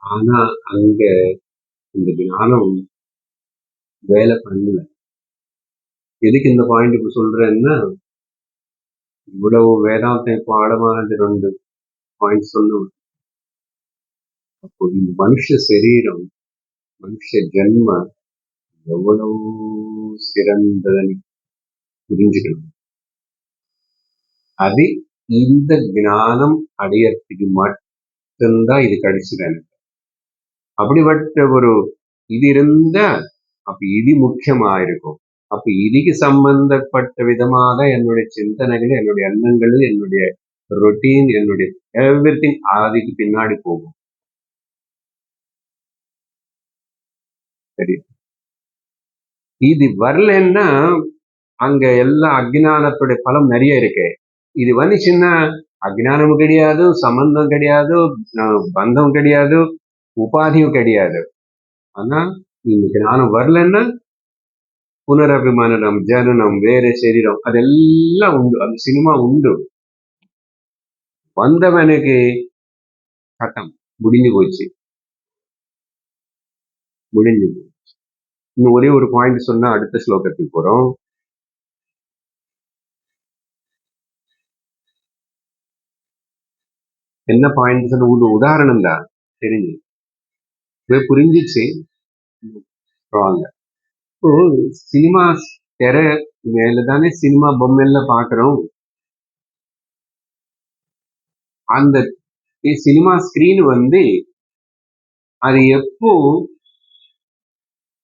ஆனா அங்க இந்த ஞானம் வேலை பண்ணல. எதுக்கு இந்த பாயிண்ட் இப்ப சொல்றேன்னா, இவ்வளவு வேதாந்தம் இப்போ ஆழமானது 2 பாயிண்ட் சொன்னோம். அப்போ இந்த மனுஷ சரீரம், மனுஷ ஜென்ம எவ்வளவு சிறந்ததுன்னு புரிஞ்சுக்கணும். அது இந்த ஞானம் அடையறதுக்கு மட்டும்தான் இது கிடைச்சது எனக்கு. அப்படிப்பட்ட ஒரு இது இருந்தா அப்ப இது முக்கியமா இருக்கும். அப்ப இதுக்கு சம்பந்தப்பட்ட விதமாக என்னுடைய சிந்தனைகள், என்னுடைய எண்ணங்கள், என்னுடைய ரொட்டீன், என்னுடைய எவ்ரிதிங் அதுக்கு பின்னாடி போகும். சரி, இது வரலன்னா அங்க எல்லா அஜ்ஞானத்துடைய பலம் நிறைய இருக்கு. இது வந்துச்சுன்னா அஜ்ஞானமும் கிடையாது, சம்பந்தம் கிடையாது, பந்தம் கிடையாது, உபாதியும் கிடையாது. ஆனா இந்த ஞானம் வரலன்னா புனரபிமானம், ஜனனம், வேற சரீரம் அதெல்லாம் உண்டு. அந்த சினிமா உண்டு. வந்தவனுக்கு கட்டம் முடிஞ்சு போச்சு. இன்னும் ஒரே ஒரு பாயிண்ட் சொன்னா அடுத்த ஸ்லோகத்துக்கு போறோம். என்ன பாயிண்ட் சொன்ன உதாரணம் தான் தெரிஞ்சு புரிஞ்சிச்சு. இப்போ சினிமா திரை மேலதானே சினிமா பொம்மையெல்லாம் பாக்குறோம். அந்த சினிமா ஸ்கிரீன் அது எப்போ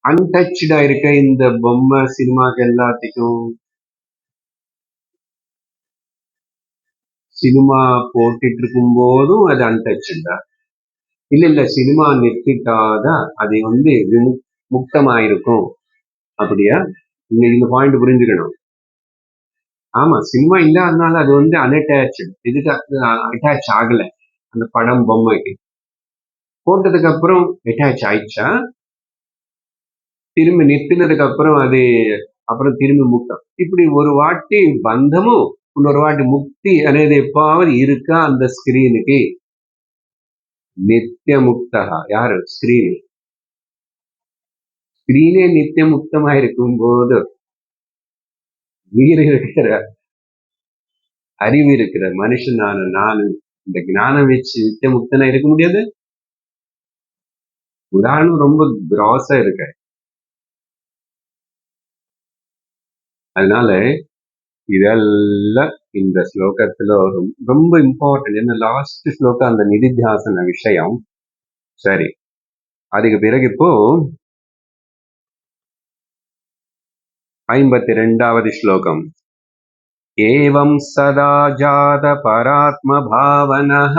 அன்டச்சா இருக்க இந்த பொம்மை சினிமாக்கு எல்லாத்துக்கும் சினிமா போட்டுட்டு இருக்கும் போதும் அது அன்டச்சா இல்ல சினிமா நிறுத்திட்டாதான் அது முக்தமாயிருக்கும். அப்படியா? இந்த பாயிண்ட் புரிஞ்சுக்கணும். ஆமா, சினிமா இல்லாதனால அது அன்அட்டாச்சு. இதுக்கு அட்டாச் ஆகல. அந்த படம் பொம்மைக்கு போட்டதுக்கு அப்புறம் அட்டாச் ஆயிடுச்சா? திரும்பி நிறுத்தினதுக்கு அப்புறம் அது அப்புறம் திரும்பி முக்தம். இப்படி ஒரு వాటి బంధము இன்னொரு వాటి ముక్తి అనేది ఎప్పాவது இருக்கா அந்த ஸ்கிரீனுக்கு? நித்திய முக்தா யாரு? ஸ்கிரீன். ஸ்கிரீனே நித்திய முக்தமா இருக்கும்போது உயிர் இருக்கிற அறிவு இருக்கிற மனுஷன் நான் இந்த ஞானம் வச்சு நித்திய முக்தனா இருக்க முடியாது. உதாரணம் ரொம்ப கிராஸா இருக்கு. அதனால இதெல்லாம் இந்த ஸ்லோகத்துல ரொம்ப இம்பார்ட்டன்ட். என்ன லாஸ்ட் ஸ்லோகம் அந்த நிதித்தியாசன விஷயம். சரி, அதுக்கு பிறகு இப்போ 52வது ஸ்லோகம். ஏவம் சதா ஜாத பராத்ம பாவனஹ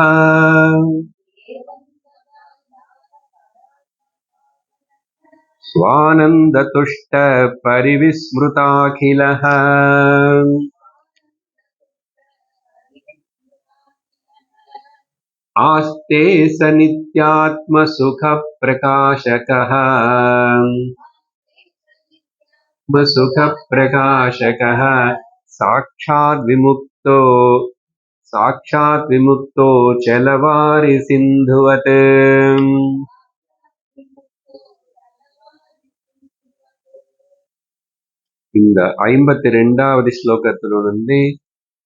ஸ்வானந்த துஷ்ட பரிவிஸ்மிருதாகிலஹ ஆஸ்தே ச நித்யாத்ம சுக பிரகாசகஹ சுக பிரகாசகஹ சாட்சாத் விமுக்தோ ஜலவாரி சிந்துவத். இந்த 52வது ஸ்லோகத்திலிருந்து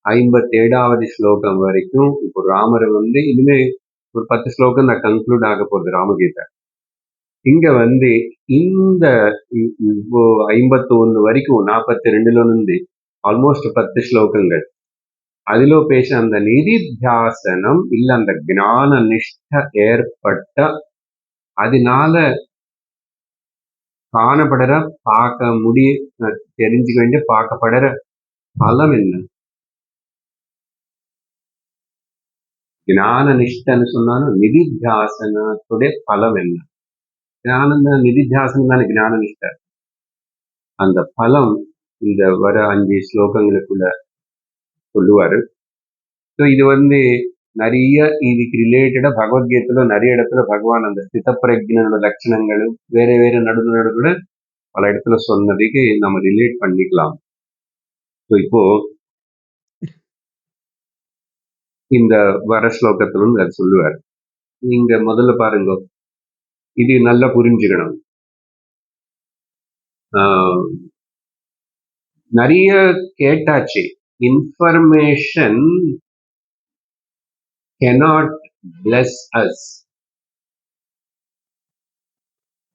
57வது ஸ்லோகம் வரைக்கும் இப்போ ராமர் இனிமே ஒரு 10 ஸ்லோகம் நான் கன்க்ளூட் ஆக போகுது ராமகீதை. இங்க இந்த இப்போ 51 வரைக்கும் 42ல இருந்து ஆல்மோஸ்ட் 10 ஸ்லோகங்கள் அதிலோ பேச அந்த நிதித்தியாசனம் இல்ல அந்த ஞான நிஷ்ட ஏற்பட்ட அதனால காணப்படுற தெரிஞ்சுக்க வேண்டிய பார்க்கப்படுற பலம் என்ன? ஞான நிஷ்டன்னு சொன்னாலும் நிதித்தியாசனத்துடைய பலம் என்ன? நிதித்தியாசனம் தானே ஞான நிஷ்ட. அந்த பலம் இந்த வர 5 ஸ்லோகங்களுக்குள்ள சொல்லுவாரு. ஸோ இது நிறைய இதுக்கு ரிலேட்டடா பகவத்கீதையில நிறைய இடத்துல பகவான் அந்த ஸ்தித பிரஜனோட லட்சணங்களும் வேற வேற நடுநடுல பல இடத்துல சொன்னதுக்கு நம்ம ரிலேட் பண்ணிக்கலாம். ஸோ இப்போ இந்த வர ஸ்லோகத்திலும் அது சொல்லுவார். நீங்க முதல்ல பாருங்க, இது நல்லா புரிஞ்சுக்கணும். நிறைய கேட்டாச்சு. Information cannot bless us.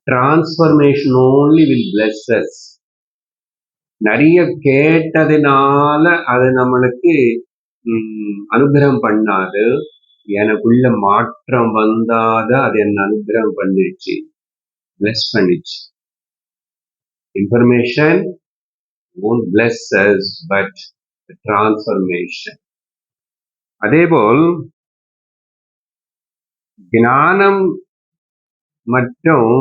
Transformation only will bless us. நிறைய கேட்டதுனால அது நம்மளுக்கு அனுகிரகம் பண்ணாது. எனக்குள்ள மாற்றம் வந்தாத அது என்ன அனுகிரகம் பண்ணிடுச்சு, பிளஸ் பண்ணிடுச்சு. Information won't bless us, but the transformation. அதேபோல் ஞானம் மற்றும்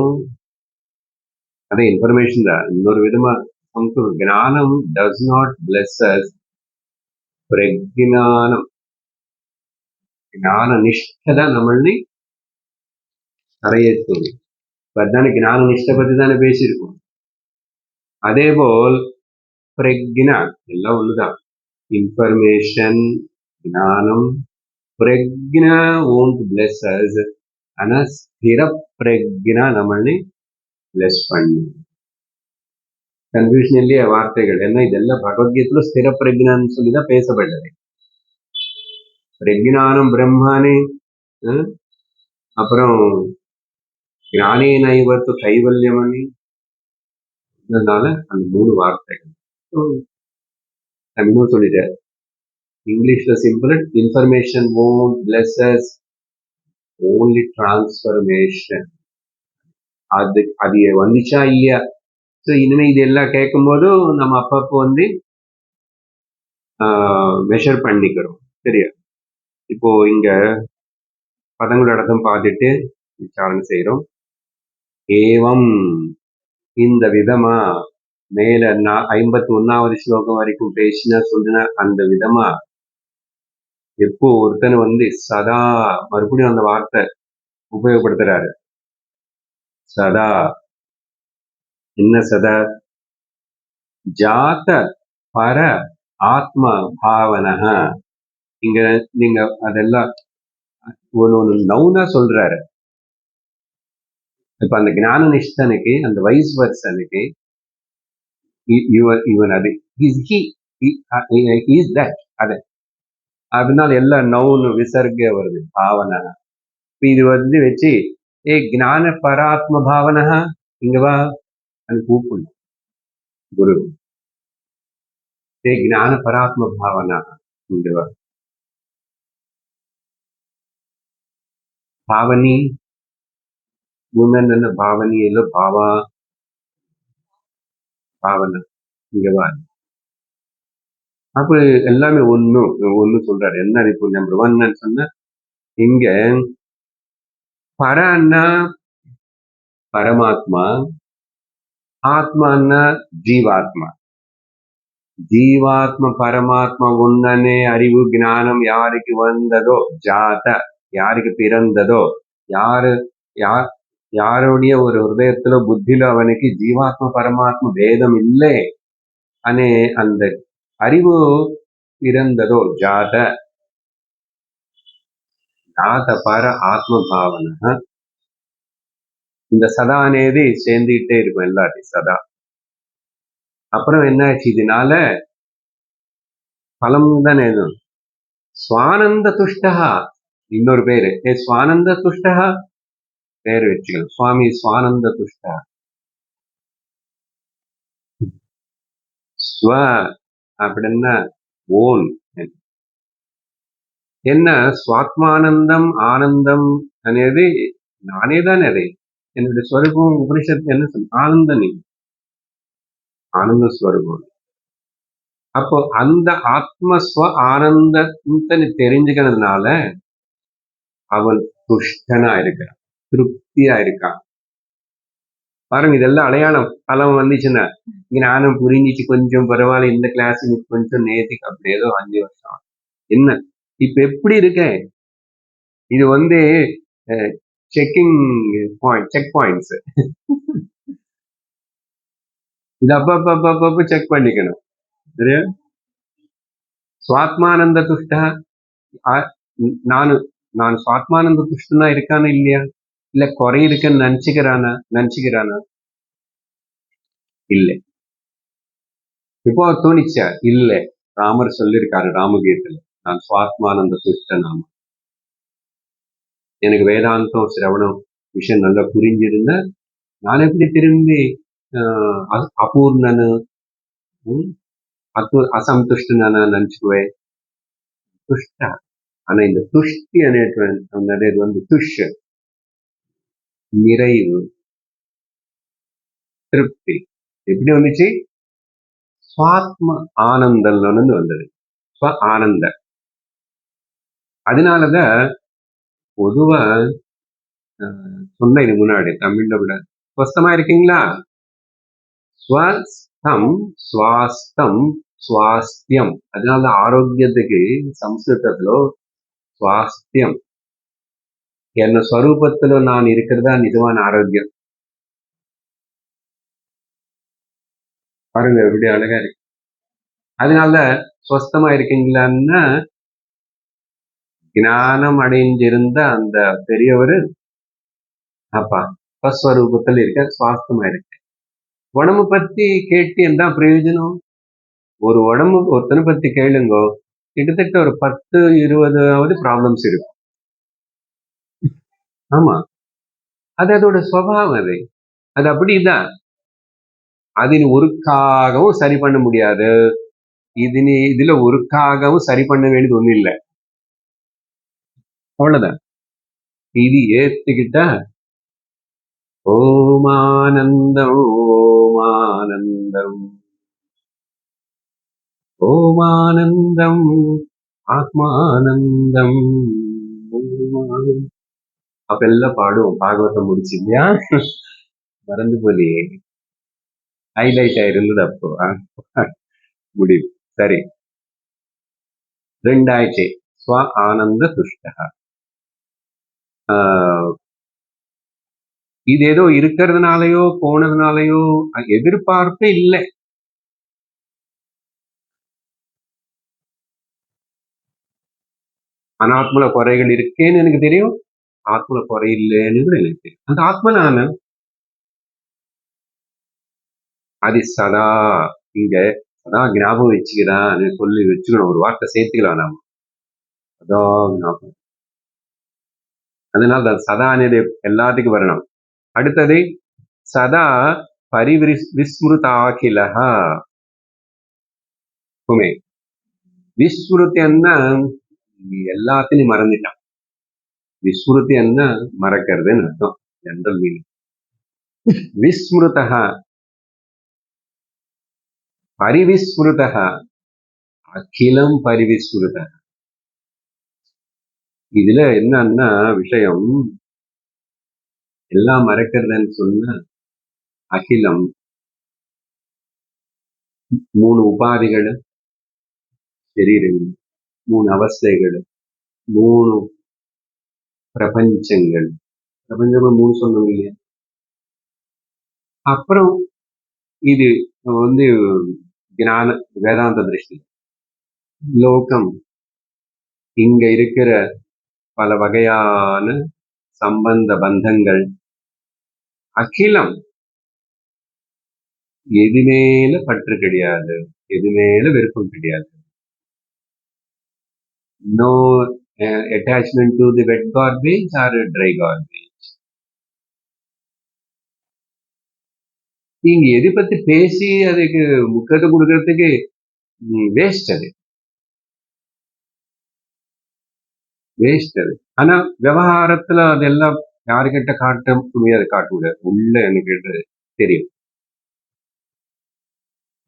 அதே இன்ஃபர்மேஷன் தான். இன்னொரு விதமா ஞானம் does not bless us. பிரஜ்ஞானம் ஞான நிஷ்ட தான் நம்மளை கரையேற்றுவது. அதானே ஞான நிஷ்ட பத்தி தானே பேசியிருக்கோம். அதேபோல் பிரஜ்ஞா எல்லாம் ஒண்ணுதான். இன்ஃபர்மேஷன் ஞானம் பிரஜ்ஞா won't bless us. ஆனா ஸ்திர பிரஜ்ஞா நம்மளை பிளஸ் பண்ணு. கன்ஃபியூஷன் இல்லையா வார்த்தைகள்? ஏன்னா இதெல்லாம் பகவத்கீதையில ஸ்திர பிரஜ்ஞான்னு சொல்லிதான் பேசப்பட்டது. பிரஜ்ஞானம் பிரம்மானே, அப்புறம் ஞானே நைவத்து கைவல்யமணி. அதனால அந்த 3 வார்த்தைகள் இன்னும் சொல்லிட்டேன். இங்கிலீஷ்ல simple. Information won't bless us, only transformation. அது வந்துச்சா இல்லையா? ஸோ இனிமே இது எல்லாம் கேட்கும் போதும் நம்ம அப்பப்போ மெஷர் பண்ணிக்கிறோம். சரியா? இப்போ இங்க பதங்களோட அர்த்தம் பார்த்துட்டு விசாரணை செய்யறோம். ஏவம் இந்த விதமா மேல 51வது ஸ்லோகம் வரைக்கும் பேசின சொல்லுன அந்த விதமா எப்போ ஒருத்தன் சதா மறுபடியும் அந்த வார்த்தை உபயோகப்படுத்துறாரு. சதா என்ன சதா ஜாத பர ஆத்ம பாவனக. இங்க நீங்க அதெல்லாம் ஒன்னு நவுனா சொல்றாரு. இப்ப அந்த ஞான நிஷ்டனுக்கு, அந்த வைஸ் வர்சனுக்கு இவன் அது இஸ் தட் அது. அதனால எல்லாம் நவுன் விசர்க வருது, பாவனா. இது வச்சு ஏ ஞான பராத்ம பாவனா, இங்க வா அது கூப்பிடணும் குரு. ஏ ஞான பராத்ம பாவனா, இங்க வா. பாவனி உமன் என்ன பாவனி இல்ல பாவா பாவனா, இங்க வா. அப்ப எல்லாமே ஒண்ணு சொல்றாரு. என்ன இப்போ நம்பர் ஒன்னு சொன்ன, இங்க பரன்னா பரமாத்மா, ஆத்மான்னா ஜீவாத்மா. ஜீவாத்மா பரமாத்மா ஒன்னனே அறிவு ஞானம் யாருக்கு வந்ததோ, ஜாத யாருக்கு பிறந்ததோ, யாருடைய ஒரு ஹிருதயத்துல புத்தியில அவனுக்கு ஜீவாத்மா பரமாத்மா பேதம் இல்லை அனே அந்த அறிவு பிறந்ததோ, ஜாத பர ஆத்ம பாவனை. இந்த சதா అనేది சேர்ந்துகிட்டே இருக்கும் எல்லாத்தையும் சதா. அப்புறம் என்ன ஆச்சு, இதனால பலம் தானே எதுவும். சுவானந்த துஷ்டகா இன்னொரு பேரு, சுவானந்த துஷ்டகா பேரு வச்சுக்கணும். சுவாமி சுவானந்த துஷ்டா. ஸ்வ அப்படின்னா ஓன். என்ன சுவாத்மானந்தம் ஆனந்தம் అనేది நானே தானே. அதை என்னுடைய ஸ்வரூபம் உபனிஷத்து என்ன சொல்ல, ஆனந்த நீ ஆனந்த ஸ்வரூபம். அப்போ அந்த ஆத்மஸ்வ ஆனந்தத்தை தெரிஞ்சுக்கிறதுனால அவன் துஷ்டனா இருக்கான், திருப்தியா இருக்கான். பாருங்க, இதெல்லாம் அடையாளம். பலம் வந்துச்சுன்னா ஞானம் புரிஞ்சிச்சு, கொஞ்சம் பரவாயில்ல, இந்த கிளாஸ் கொஞ்சம் நேதிக்கு அப்படி ஏதோ 5 வருஷம் என்ன இப்ப எப்படி இருக்கேன். இது செக்கிங் பாயிண்ட், செக் பாயிண்ட்ஸ். இது அப்பப்ப செக் பண்ணிக்கணும். சரியா? சுவாத்மானந்த துஷ்டா, நான் சுவாத்மானந்த துஷ்டனா இருக்கானா இல்லையா, இல்ல குறை இருக்குன்னு நினைச்சுக்கிறானா இல்லை. இப்போ தோணிச்சா இல்ல. ராமர் சொல்லியிருக்காரு ராமகீதத்துல, நான் சுவாத்மானந்த துஷ்டனாம. எனக்கு வேதாந்தம் சிரவணம் விஷயம் நல்லா புரிஞ்சிருந்தா நான் எப்படி திரும்பி அபூர்ணனு அசந்துஷ்டனா நினைச்சுக்குவேன். துஷ்டா. ஆனா இந்த துஷ்டி అనేది துஷ், நிறைவு, திருப்தி. எப்படி வந்துச்சு? சுவாத்ம ஆனந்தம்னு வந்தது. ஸ்வ ஆனந்த. அதனாலதான் பொதுவா சொன்ன இது முன்னாடி தமிழ்ல விட ஸ்பஷ்டமா இருக்கீங்களா? ஸ்வஸ்தம் சுவாஸ்தம் சுவாஸ்தியம். அதனால ஆரோக்கியத்துக்கு சம்ஸ்கிருதத்துல சுவாஸ்தியம். என்ன ஸ்வரூபத்துல நான் இருக்கிறதா நிஜமான ஆரோக்கியம். பாருங்க எப்படி அழகா இருக்கு. அதனால ஸ்வஸ்தமா இருக்கீங்களான்னா, ஞானம் அடைஞ்சிருந்த அந்த பெரியவரு அப்பா ஸ்வஸ்வரூபத்தில் இருக்க, சுவாஸ்தமா இருக்க. உடம்பு பத்தி கேட்டு என்ன பிரயோஜனம்? ஒரு உடம்பு ஒருத்தனை பத்தி கேளுங்கோ, கிட்டத்தட்ட ஒரு 10-20 ப்ராப்ளம்ஸ் இருக்கும். ஆமா, அதோட சுவாவம். அது அப்படிதான். அது ஒருக்காகவும் சரி பண்ண முடியாது. இதுல ஒருக்காகவும் சரி பண்ண வேண்டியது ஒண்ணு இல்லை. அவ்வளவுதான். இது ஏத்துக்கிட்டா ஓமானந்தம் ஓமானந்தம் ஓமானந்தம் ஆத்மானந்தம். அப்ப எல்லாம் பாடுவோம். பாகவதம் முடிச்சு இல்லையா? மறந்து போலியே, ஹைலைட் ஆயிருந்தது அப்போ. முடிவு சரி. 2 ஸ்வ ஆனந்த துஷ்டா. இது ஏதோ இருக்கிறதுனாலயோ போனதுனாலயோ எதிர்பார்ப்பே இல்லை. அனாத்மல குறைகள் இருக்கேன்னு எனக்கு தெரியும், ஆத்மல குறை இல்லைன்னு கூட எனக்கு தெரியும். அந்த ஆத்ம நானு அது சதா இங்க சதா ஞாபகம் வச்சுக்கிறான்னு சொல்லி வச்சுக்கணும். ஒரு வார்த்தை சேர்த்துக்கலாம் நாம, சதா ஞாபகம். அதனால சதானது எல்லாத்துக்கும் வரணும். அடுத்தது சதா விஸ்மிருதாகிலஹா. விஸ்மிருதி அன்னா எல்லாத்தையும் மறந்துட்டான். விஸ்மிருதி அன்னா மறக்கிறதுன்னு அர்த்தம், ஜெனரல் மீனிங். விஸ்மிருதா பரிவிஸ்மிருதா அகிலம் பரிவிஸ்மிருதா. இதுல என்னன்னா விஷயம், எல்லாம் மறக்கிறதுன்னு சொன்னா அகிலம், 3 உபாதிகள், சரீரங்கள், 3 அவஸ்தைகள், 3 பிரபஞ்சங்கள். பிரபஞ்சங்கள் 3 சொன்னோம் இல்லையா? அப்புறம் இது வந்து ஞான வேதாந்த திருஷ்டி, லோகம், இங்க இருக்கிற பல வகையான சம்பந்த பந்தங்கள், அகிலம், எது மேல பற்று கிடையாது, எது மேல விருப்பம் கிடையாது. No attachment to the wet garbage or dry garbage. நீங்க எது பத்தி பேசி அதுக்கு முக்கியத்துவம் கொடுக்கறதுக்கு வேஸ்ட், அது வேஸ்ட். அது ஆனா விவகாரத்துல அதெல்லாம் யாருக்கிட்ட காட்ட முடியாது, காட்ட முடியாது. உள்ள எனக்கு தெரியும்,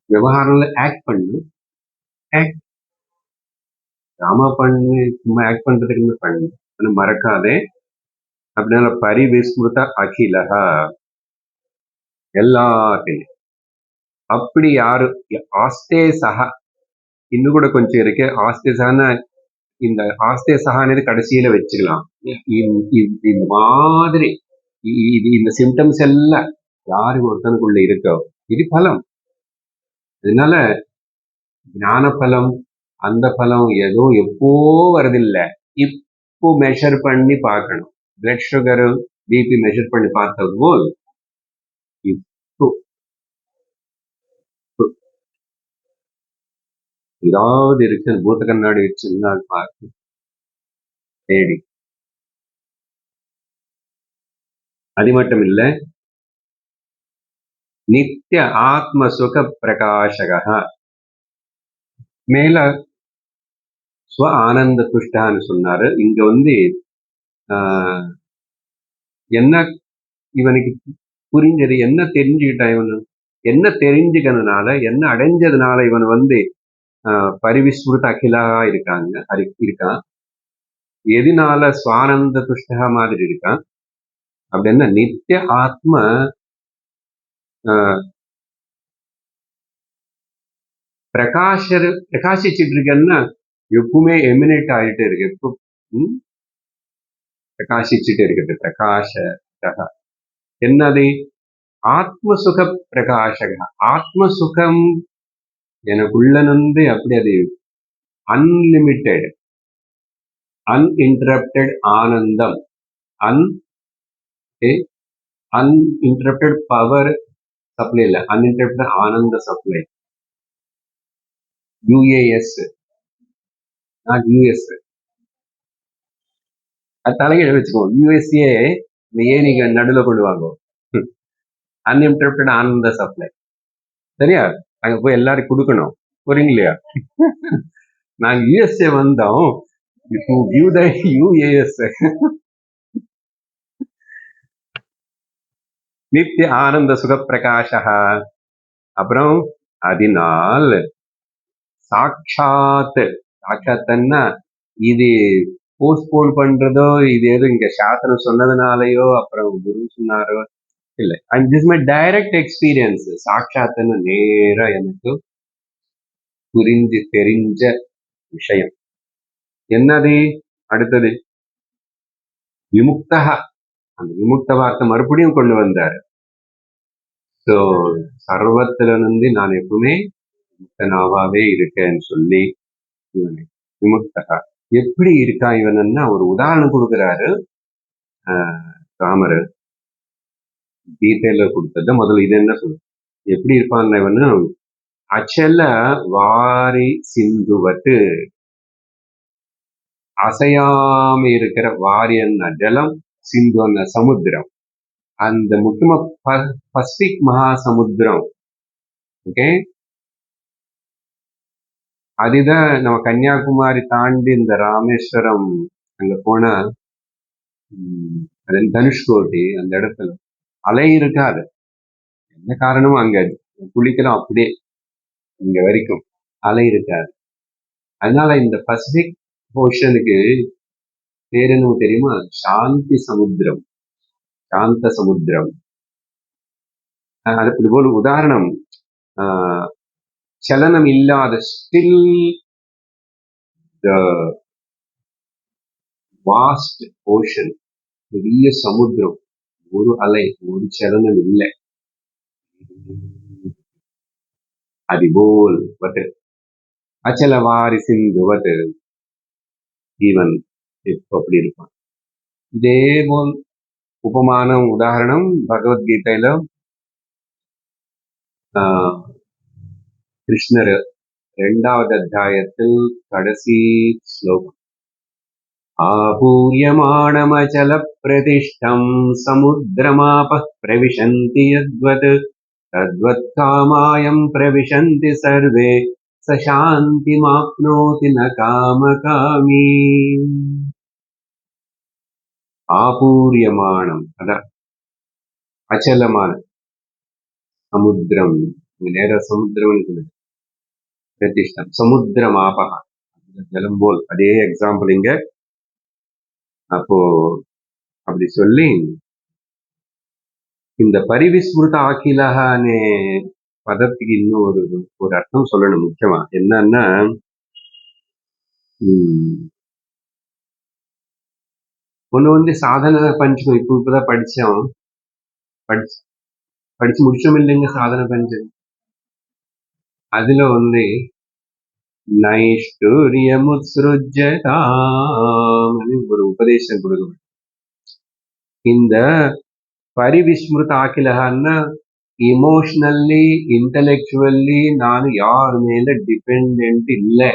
விவகாரம்ல ஆக்ட் பண்ணு, ஆக்ட் ராமா பண்ணு, சும்மா ஆக்ட் பண்றதுக்கு பண்ணு, ஆனா மறக்காதே. அப்படின்னால பரிவிஸ்மிருத அகிலஹா, எல்லாத்தையும். அப்படி யாரு ஆஸ்தே சஹா, இன்னும் கூட கொஞ்சம் இருக்கு. ஆஸ்தே சஹான்னா இந்த ஆஸ்தே சஹானது கடைசியில வச்சுக்கலாம். இந்த மாதிரி இந்த சிம்டம்ஸ் எல்லாம் யாரு ஒருத்தனுக்குள்ள இருக்கோ இது பலம். அதனால ஞான பலம், அந்த பலம் ஏதோ எப்போ வருதில்லை, இப்போ மெஷர் பண்ணி பார்க்கணும். பிளட் சுகர் பிபி மெஷர் பண்ணி பார்த்தது போல் இப்போ ஏதாவது இருக்கு, பூத்த கண்ணாடி வச்சுன்னா பார்த்து தேடி. அது மட்டும் இல்ல, நித்திய ஆத்ம சுக பிரகாசகா, மேல ஸ்வ ஆனந்த துஷ்டான்னு சொன்னாரு. இங்க என்ன இவனுக்கு புரிஞ்சது, என்ன தெரிஞ்சுக்கிட்டான் இவனு, என்ன தெரிஞ்சுக்கிறதுனால, என்ன அடைஞ்சதுனால இவன் பரிவிஸ்மிருத அகிலா இருக்கான், எதனால சுவானந்த துஷ்டா மாதிரி இருக்கான் அப்படின்னா, நித்திய ஆத்ம பிரகாசிச்சுட்டு இருக்கேன்னா எப்பவுமே எமினேட் ஆகிட்டே இருக்கு, எப்போ பிரகாசிச்சுட்டே இருக்கிறது. பிரகாஷ என்னது, ஆத்மசுக பிரகாஷக. ஆத்மசுகம் எனக்குள்ள அப்படி அது அன்லிமிட்டெட், அன்இன்டரப்டட் ஆனந்தம், அன்இன்டரப்டட் பவர் சப்ளை இல்லை, uninterrupted Ananda supply. UAS, not US. அது தலைகீழ வச்சுக்கோங்க. யூஎஸ்ஏ நீங்க நடுவில் கொண்டு வாங்க. அன்இன்டரப்டட் ஆனந்த சப்ளை, சரியா? அங்க போய் எல்லாரும் கொடுக்கணும், புரியுங்க இல்லையா? நாங்க யூஎஸ்ஏ வந்தோம் to give the UAS. நித்திய ஆனந்த சுகப்பிரகாஷா. அப்புறம் அதனால் சாட்சாத், சாட்சாத்தன்னா இது போஸ்ட்போன் பண்றதோ, இது ஏதோ இங்க சாஸ்திரம் சொன்னதுனாலயோ அப்புறம் குரு சொன்னாரோ இல்லை. And this my direct experience. சாட்சாத்துன்னு நேரா எனக்கு புரிஞ்சு தெரிஞ்ச விஷயம். என்னது அடுத்தது? விமுக்தா, அந்த விமுக்த வார்த்தை மறுபடியும் கொண்டு வந்தார். ஸோ சர்வத்துல இருந்து நான் எப்பவுமே முக்தனாவே இருக்கேன்னு சொல்லி இவனை விமுக்தகா எப்படி இருக்கா இவன்னா ஒரு உதாரணம் கொடுக்கிறாரு. ராமர் டீட்டெயில கொடுத்தத முதல்ல இது என்ன சொல்லு எப்படி இருப்பான் இவனு அச்சல வாரி சிந்துவட்டு அசையாம இருக்கிற வாரியன்ன ஜலம் சிந்துவன்ன சமுத்திரம் அந்த முக்கியமா பசிபிக் மகாசமுத்திரம். ஓகே, அதுதான் நம்ம கன்னியாகுமரி தாண்டி இந்த ராமேஸ்வரம் அங்க போனா அது தனுஷ்கோடி அந்த இடத்துல அலை இருக்காது. என்ன காரணமும் அங்க குளிக்கிறோம் அப்படியே இங்க வரைக்கும் அலை இருக்காது. அதனால இந்த பசிபிக் ஓஷனுக்கு பேர் என்ன தெரியுமா? சாந்தி சமுத்திரம், சாந்த சமுத்திரம். அது போல உதாரணம் சலனம் இல்லாத ஸ்டில் வாஸ்ட் ஓஷன், பெரிய சமுத்திரம், ஒரு அலை ஒரு சலனம் இல்லை. அதுபோல் வட்டு அச்சல வாரி சிந்துவட்டு ஜீவன் இப்ப அப்படி இருப்பான். இதே போல் உபமானம் உதாரணம் பகவத்கீதையில கிருஷ்ணர் 2வது அத்தியாயத்தில் கடைசி ஸ்லோகம் ஆபூரியமாணமச்சல பிரதிஷ்டம் சமுத்திரமாப பிரவிசந்தி யத்வத் தத்வத் காமாயம் பிரவிசந்தி சர்வே சாந்திமாப்னோதி ந காமகாமி. ஆபூரியமானம் அதான் அச்சலமான சமுத்திரம், நேர சமுத்திரம் பிரதிஷ்டம் சமுத்திரமாபக ஜலம் போல். அதே எக்ஸாம்பிள் இங்க. அப்போ அப்படி சொல்லி இந்த பரிவிஸ்மிருத அகிலஹானே பதத்துக்கு இன்னும் ஒரு அர்த்தம் சொல்லணும் முக்கியமா. என்னன்னா ஒண்ணு சாதன பஞ்சம் இப்பதான் படிச்சோம், படிச்சு முடிச்சோம் இல்லைங்க சாதன பஞ்சம். அதுல நைஷ்டூரியமுத்ஸ்ருஜ்யதாம் ஒரு உபதேசம் கொடுக்க. இந்த பரிவிஸ்மிருத அகிலஹான்னா இமோஷனல்லி இன்டலெக்சுவல்லி நான் யார் மேல டிபெண்ட் இல்லை.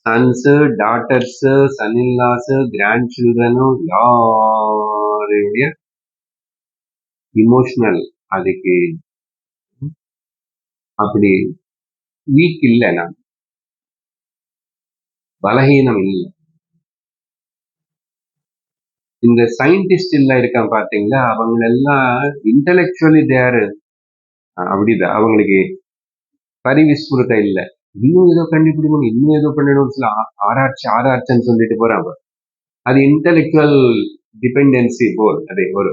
சன்ஸ், டாட்டர்ஸ், சன்இன்லாஸ், கிராண்ட் சில்ட்ரனும் யாருடைய இமோஷனல் அதுக்கு அப்படி வீக் இல்லை, நான் பலகீனம் இல்லை. இந்த சயின்டிஸ்ட் எல்லாம் இருக்கான் பாத்தீங்களா, அவங்க எல்லாம் இன்டலெக்சுவலி தேரு அப்படிதான். அவங்களுக்கு பரிவிஸ்மிருத இல்லை. இன்னும் ஏதோ கண்டுபிடிக்கணும், இன்னும் ஏதோ பண்ணணும், சில ஆராய்ச்சின்னு சொல்லிட்டு போறாங்க. அது இன்டலெக்சுவல் டிபெண்டன்சி போல். அதே ஒரு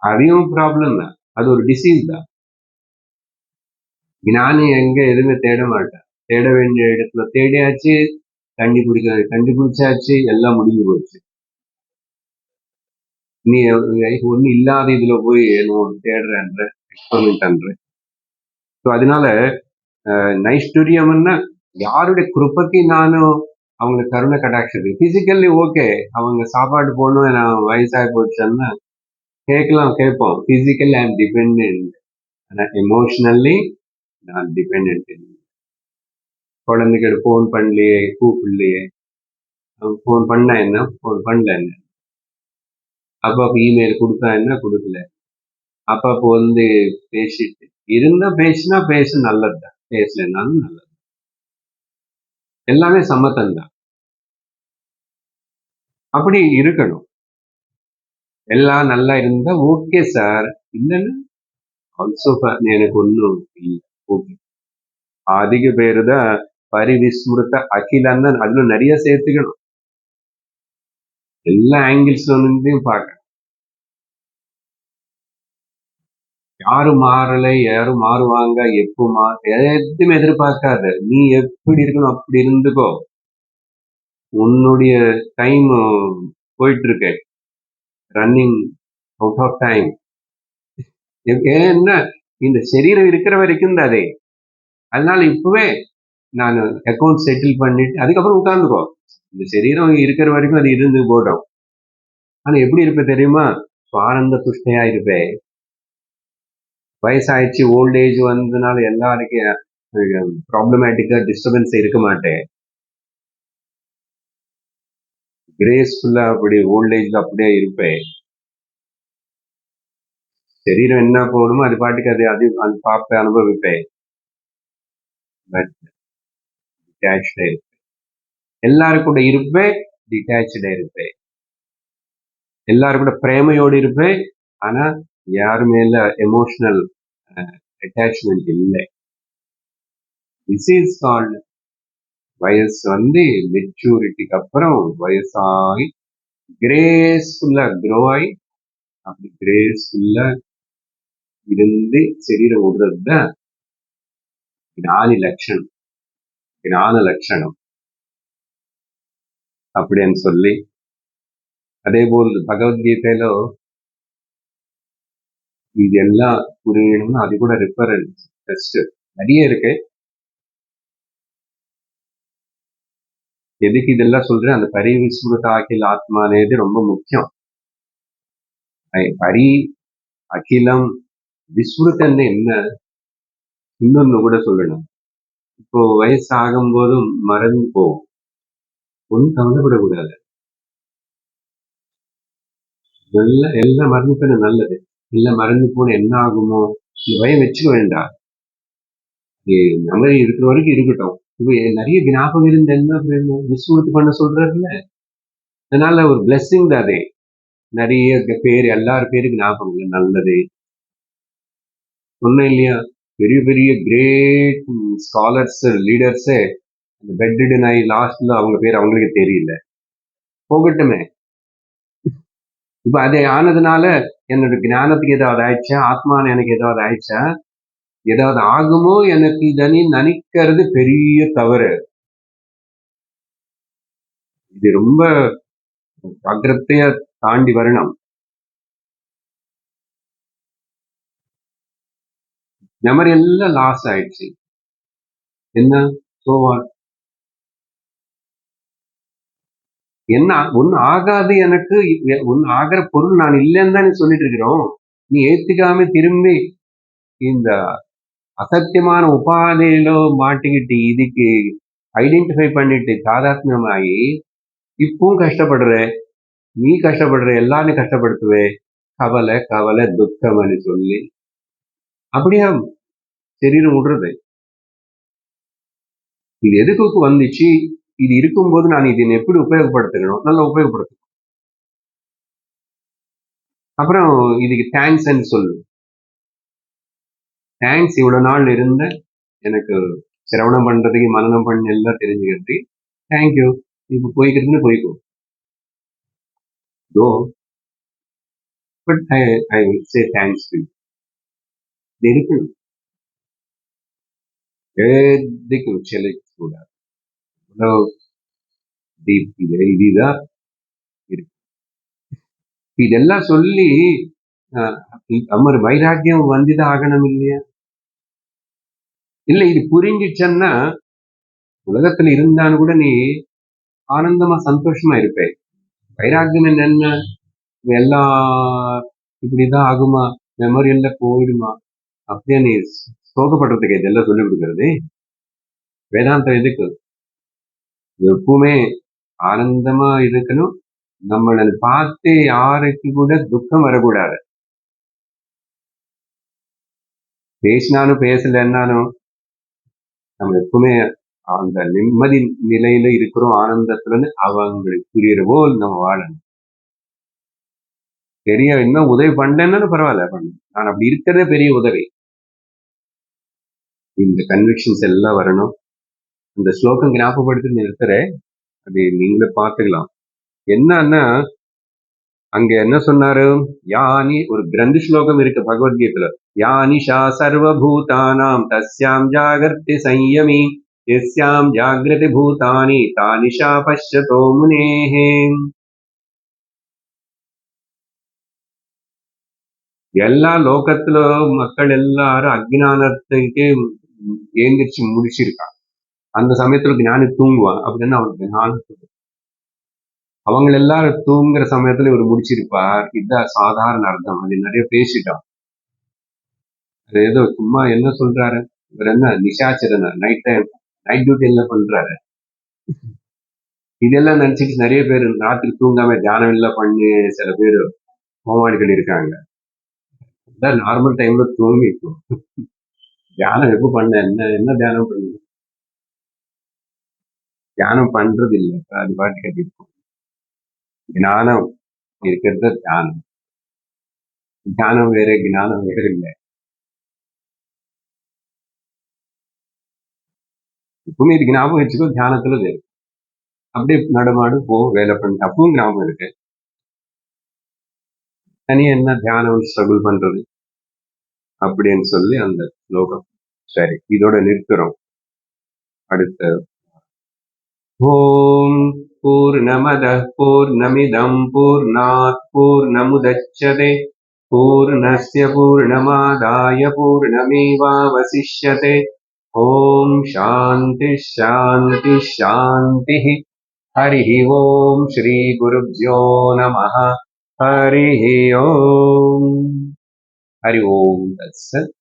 அதையும் ப்ராப்ளம் தான், அது ஒரு டிசீஸ் தான். ஞானி எங்க எதுவுமே தேட மாட்டேன், தேட வேண்டிய இடத்துல தேடியாச்சு, கண்டுபிடிச்சாச்சு, எல்லாம் முடிஞ்சு போச்சு. நீ ஒண்ணு இல்லாத இதுல போய் தேடுறன்ற எக்ஸ்பெரிமெண்ட் பண்ற. ஸோ அதனால நைஷ்டுரியம்னா யாருடைய கிருப்பைக்கு நானும் அவங்க கருணை கடாட்சி. பிசிக்கல்லி ஓகே, அவங்க சாப்பாடு போடணும், நான் வயசாகி போச்சுன்னா கேட்போம். பிசிக்கல்லி ஐ எம் டிபெண்ட், ஆனால் எமோஷனல்லி நான் டிபெண்ட். குழந்தைக்கு ஃபோன் பண்ணலையே, கூப்பிடலையே, ஃபோன் பண்ண என்ன, ஃபோன் பண்ணல என்ன, அப்பப்போ இமெயில் கொடுத்தா என்ன, கொடுக்கல, அப்பப்போ பேசிட்டு இருந்தா பேசினா நல்லதுதான், பேசலன்னாலும் நல்லது. எல்லாமே சம்மதம் தான், அப்படி இருக்கணும். எல்லாம் நல்லா இருந்தா ஓகே சார், இல்லைன்னா ஆல்சோ எனக்கு ஒன்றும் இல்லை, ஓகே. அதிக பேரு தான் பரிவிஸ்மிருத அகிலன்னு அதுல நிறைய சேர்த்துக்கணும். எல்லா ஆங்கிள்ஸ்ல இருந்தும் பார்க்க. யாரும் மாறலை, யாரும் மாறுவாங்க, எப்போ எதுவுமே எதிர்பார்க்காத. நீ எப்படி இருக்கணும் அப்படி இருந்துக்கோ. உன்னுடைய டைம் போயிட்டு இருக்க, ரன்னிங் அவுட் ஆஃப் டைம். ஏன்னா இந்த சரீரம் இருக்கிற வரைக்கும் தான் அதே. அதனால இப்பவே நான் அக்கௌண்ட் செட்டில் பண்ணிட்டு அதுக்கப்புறம் உட்கார்ந்துக்கோ. இந்த சரீரம் இருக்கிற வரைக்கும் அது இருந்து போடும். ஆனா எப்படி இருப்ப தெரியுமா? ஆனந்த துஷ்டையா இருப்பேன். வயசாயிடுச்சு, ஓல்ட் ஏஜ் வந்ததுனால எல்லாருக்கும் ப்ராப்ளமேட்டிக்கா டிஸ்டர்பன்ஸ் இருக்க மாட்டேன். கிரேஸ்ஃபுல்லா அப்படி ஓல்ட் ஏஜ்ல அப்படியே இருப்பேன். சரீரம் என்ன போகணுமோ அது பாட்டுக்கு அது பார்ப்பேன், அனுபவிப்பேன். பட் டிட்டாச்சா இருப்பேன். எல்லாரும் கூட இருப்பேன், டிட்டாச்சா இருப்பேன். எல்லாரும் கூட பிரேமையோடு இருப்பேன். ஆனா யாரு மேல எமோஷனல் அட்டாச்மெண்ட் இல்லை. திஸ் இஸ் கால்ட் வயசு மெச்சூரிட்டிக்கு அப்புறம் வயசாகி கிரேஸ்ஃபுல்லா க்ரோ ஆகி அப்படி கிரேஸ்ஃபுல்லா இருந்து சரீரம் விடுறது தான் ஞான லட்சணம் அப்படின்னு சொல்லி, அதே போல் பகவத்கீதையில இதெல்லாம் புரியணும்னா அது கூட ரெஃபரன்ஸ் டெஸ்ட் நிறைய இருக்கு. எதுக்கு இதெல்லாம் சொல்றேன்? அந்த பரிவிஸ்மிருத அகில ஆத்மா అనేది ரொம்ப முக்கியம். பரி அகிலம் விஸ்மிருத்தன்னு என்ன? இன்னொன்னு கூட சொல்லணும். இப்போ வயசு ஆகும் போதும் மறந்து போகும். ஒன்றும் கவலைப்படக்கூடாது. எல்லாம் மறந்து போன நல்லது. எல்லாம் மறந்து போன என்ன ஆகுமோ இந்த பயம் வச்சுக்க வேண்டாம். மெமரி இருக்கிற வரைக்கும் இருக்கட்டும். இப்போ நிறைய ஞாபகம் இருந்து என்ன விஸ்மிருத்தி பண்ண சொல்றாருல்ல, அதனால ஒரு பிளெஸிங் தான் அதே. நிறைய பேர் எல்லார் பேருக்கு ஞாபகம் இல்லை, நல்லது சொன்னேன் இல்லையா? பெரிய பெரிய கிரேட் ஸ்காலர்ஸ் லீடர்ஸே அந்த பெட்ரிடன் ஆகி லாஸ்ட்ல அவங்க பேர் அவங்களுக்கு தெரியல. போகட்டுமே. இப்ப அது ஆனதுனால என்னோட ஞானத்துக்கு ஏதாவது ஆயிடுச்சா? ஆத்மான எனக்கு ஏதாவது ஆயிடுச்சா? ஏதாவது ஆகுமோ எனக்கு இதனி நினைக்கிறது பெரிய தவறு. இது ரொம்ப ஜாக்கிரதைய தாண்டி வரணும். மெமரி எல்லாம் லாஸ் ஆயிடுச்சு. என்ன சோவாட்? என்ன ஒன்னு ஆகாது, எனக்கு ஒன்னு ஆகிற பொருள் நான் இல்லைன்னு தான் நீ சொல்லிட்டு இருக்கிறோம். நீ ஏத்துக்காம திரும்பி இந்த அசத்தியமான உபாதையில மாட்டிக்கிட்டு இதுக்கு ஐடென்டிஃபை பண்ணிட்டு தாதாத்மியமாகி இப்பவும் கஷ்டப்படுற, நீ கஷ்டப்படுற, எல்லாரும் கஷ்டப்படுத்துவே. கவலை கவலை துக்கம்னு சொல்லி அப்படியா சரீரம் விடுறது? இது எதுக்கு வந்துச்சு? இது இருக்கும்போது நான் இதை எப்படி உபயோகப்படுத்தணும்? நல்லா உபயோகப்படுத்தணும். அப்புறம் இதுக்கு தேங்க்ஸ் சொல்லு. தேங்க்ஸ், இவ்வளவு நாள் இருந்த எனக்கு சிரவணம் பண்றதுக்கு மனநம் பண்ண எல்லாம் தெரிஞ்சுக்கிட்டு தேங்க்யூ. இப்ப போய்க்கிறதுன்னு போய்க்கோ. But I will say thanks to you. இது இருக்கணும். எதுக்கு செல்லக்கூடாது. இதுதான் இருக்கு. இதெல்லாம் சொல்லி அம்மர் வைராக்கியம் வந்துதான் ஆகணும் இல்லையா? இல்ல இது புரிஞ்சிச்சன்னா உலகத்துல இருந்தான்னு கூட நீ ஆனந்தமா சந்தோஷமா இருப்பேன். வைராக்கியம் என்ன? எல்லாம் இப்படிதான் ஆகுமா? மெமரி எல்லாம் போயிடுமா? அப்படியே நீ சோகப்படுறதுக்கு இதெல்லாம் சொல்லிக் கொடுக்கறது. வேதாந்தம் எதுக்கு? எப்பவுமே ஆனந்தமா இருக்கணும். நம்மளை பார்த்து யாருக்கு கூட துக்கம் வரக்கூடாது. பேசினாலும் பேசலன்னாலும் நம்ம எப்பவுமே அந்த நிம்மதி நிலையில இருக்கிறோம், ஆனந்தத்துலன்னு அவங்களுக்கு புரியுற போல் நம்ம வாழணும். பெரிய இன்னும் உதவி பண்ணலன்னு பரவாயில்ல, பண்ணணும். நான் அப்படி இருக்கிறதே பெரிய உதவி. இந்த கன்விக்ஷன்ஸ் எல்லாம் வரணும். அந்த ஸ்லோகம் ஞாபகப்படுத்தி நிறுத்துறேன், அது நீங்களே பார்த்துக்கலாம். என்னன்னா அங்க என்ன சொன்னாரு? யானி ஒரு கிரந்த ஸ்லோகம் இருக்கு பகவத்கீதையில. யானிஷா சர்வபூதானாம் தஸ்யாம் ஜாகர்த்தி சம்யமி யஸ்யாம் ஜாகிரதி பூதானி தானிஷா பஷ்யதோ முனேஹே. எல்லா லோகத்துல மக்கள் எல்லாரும் அஜ்ஞானத்துக்கே ஏந்திரிச்சு முடிச்சிருக்கான். அந்த சமயத்துல ஞானி தூங்குவான் அப்படின்னு அவனுக்கு ஞானம். அவங்க எல்லாரும் தூங்குற சமயத்துல இவர் முடிச்சிருப்பார். இதுதான் சாதாரண அர்த்தம். அது நிறைய பேசிட்டோம். அது ஏதோ சும்மா என்ன சொல்றாரு, இவர் என்ன நிஷாச்சரன நைட் டியூட்டி எல்லாம் பண்றாரு. இதெல்லாம் நினைச்சிட்டு நிறைய பேர் ராத்திரி தூங்காம தியானம் எல்லாம் பண்ணி சில பேர் கோமாளிகள் இருக்காங்க. நார்மல் டைம்ல தூங்கிக்கும். தியானம் எப்ப பண்ண என்ன என்ன தியானம் பண்ணு, தியானம் பண்றது இல்லை. அது பாட்டு கட்டிருக்கும். ஞானம் இருக்கிறது தியானம். தியானம் வேற, ஞானம் வேற இல்லை. எப்பவுமே இதுக்கு ஞாபகம் வச்சுக்கோ, தியானத்துல வேறு அப்படியே நடமாடு போ, வேலை பண்ணி அப்பவும் ஞாபகம் இருக்கு. தனியா என்ன தியானம் ஸ்ட்ரகிள் பண்றது அப்படின்னு சொல்லி அந்த ஸ்லோகம். சரி, இதோட நிறுத்துறோம். அடுத்த ஓம் பூர்ணமத பூர்ணமிதம் பூர்ணாத் பூர்ணமுதச்யதே பூர்ணஸ்ய பூர்ணமாதாய பூர்ணமேவாவசிஷ்யதே. ஓம் சாந்தி சாந்தி சாந்தி. हरिः ओम श्री गुरुभ्यो नमः. हरिः ओम. हरि ओम तत्सत्.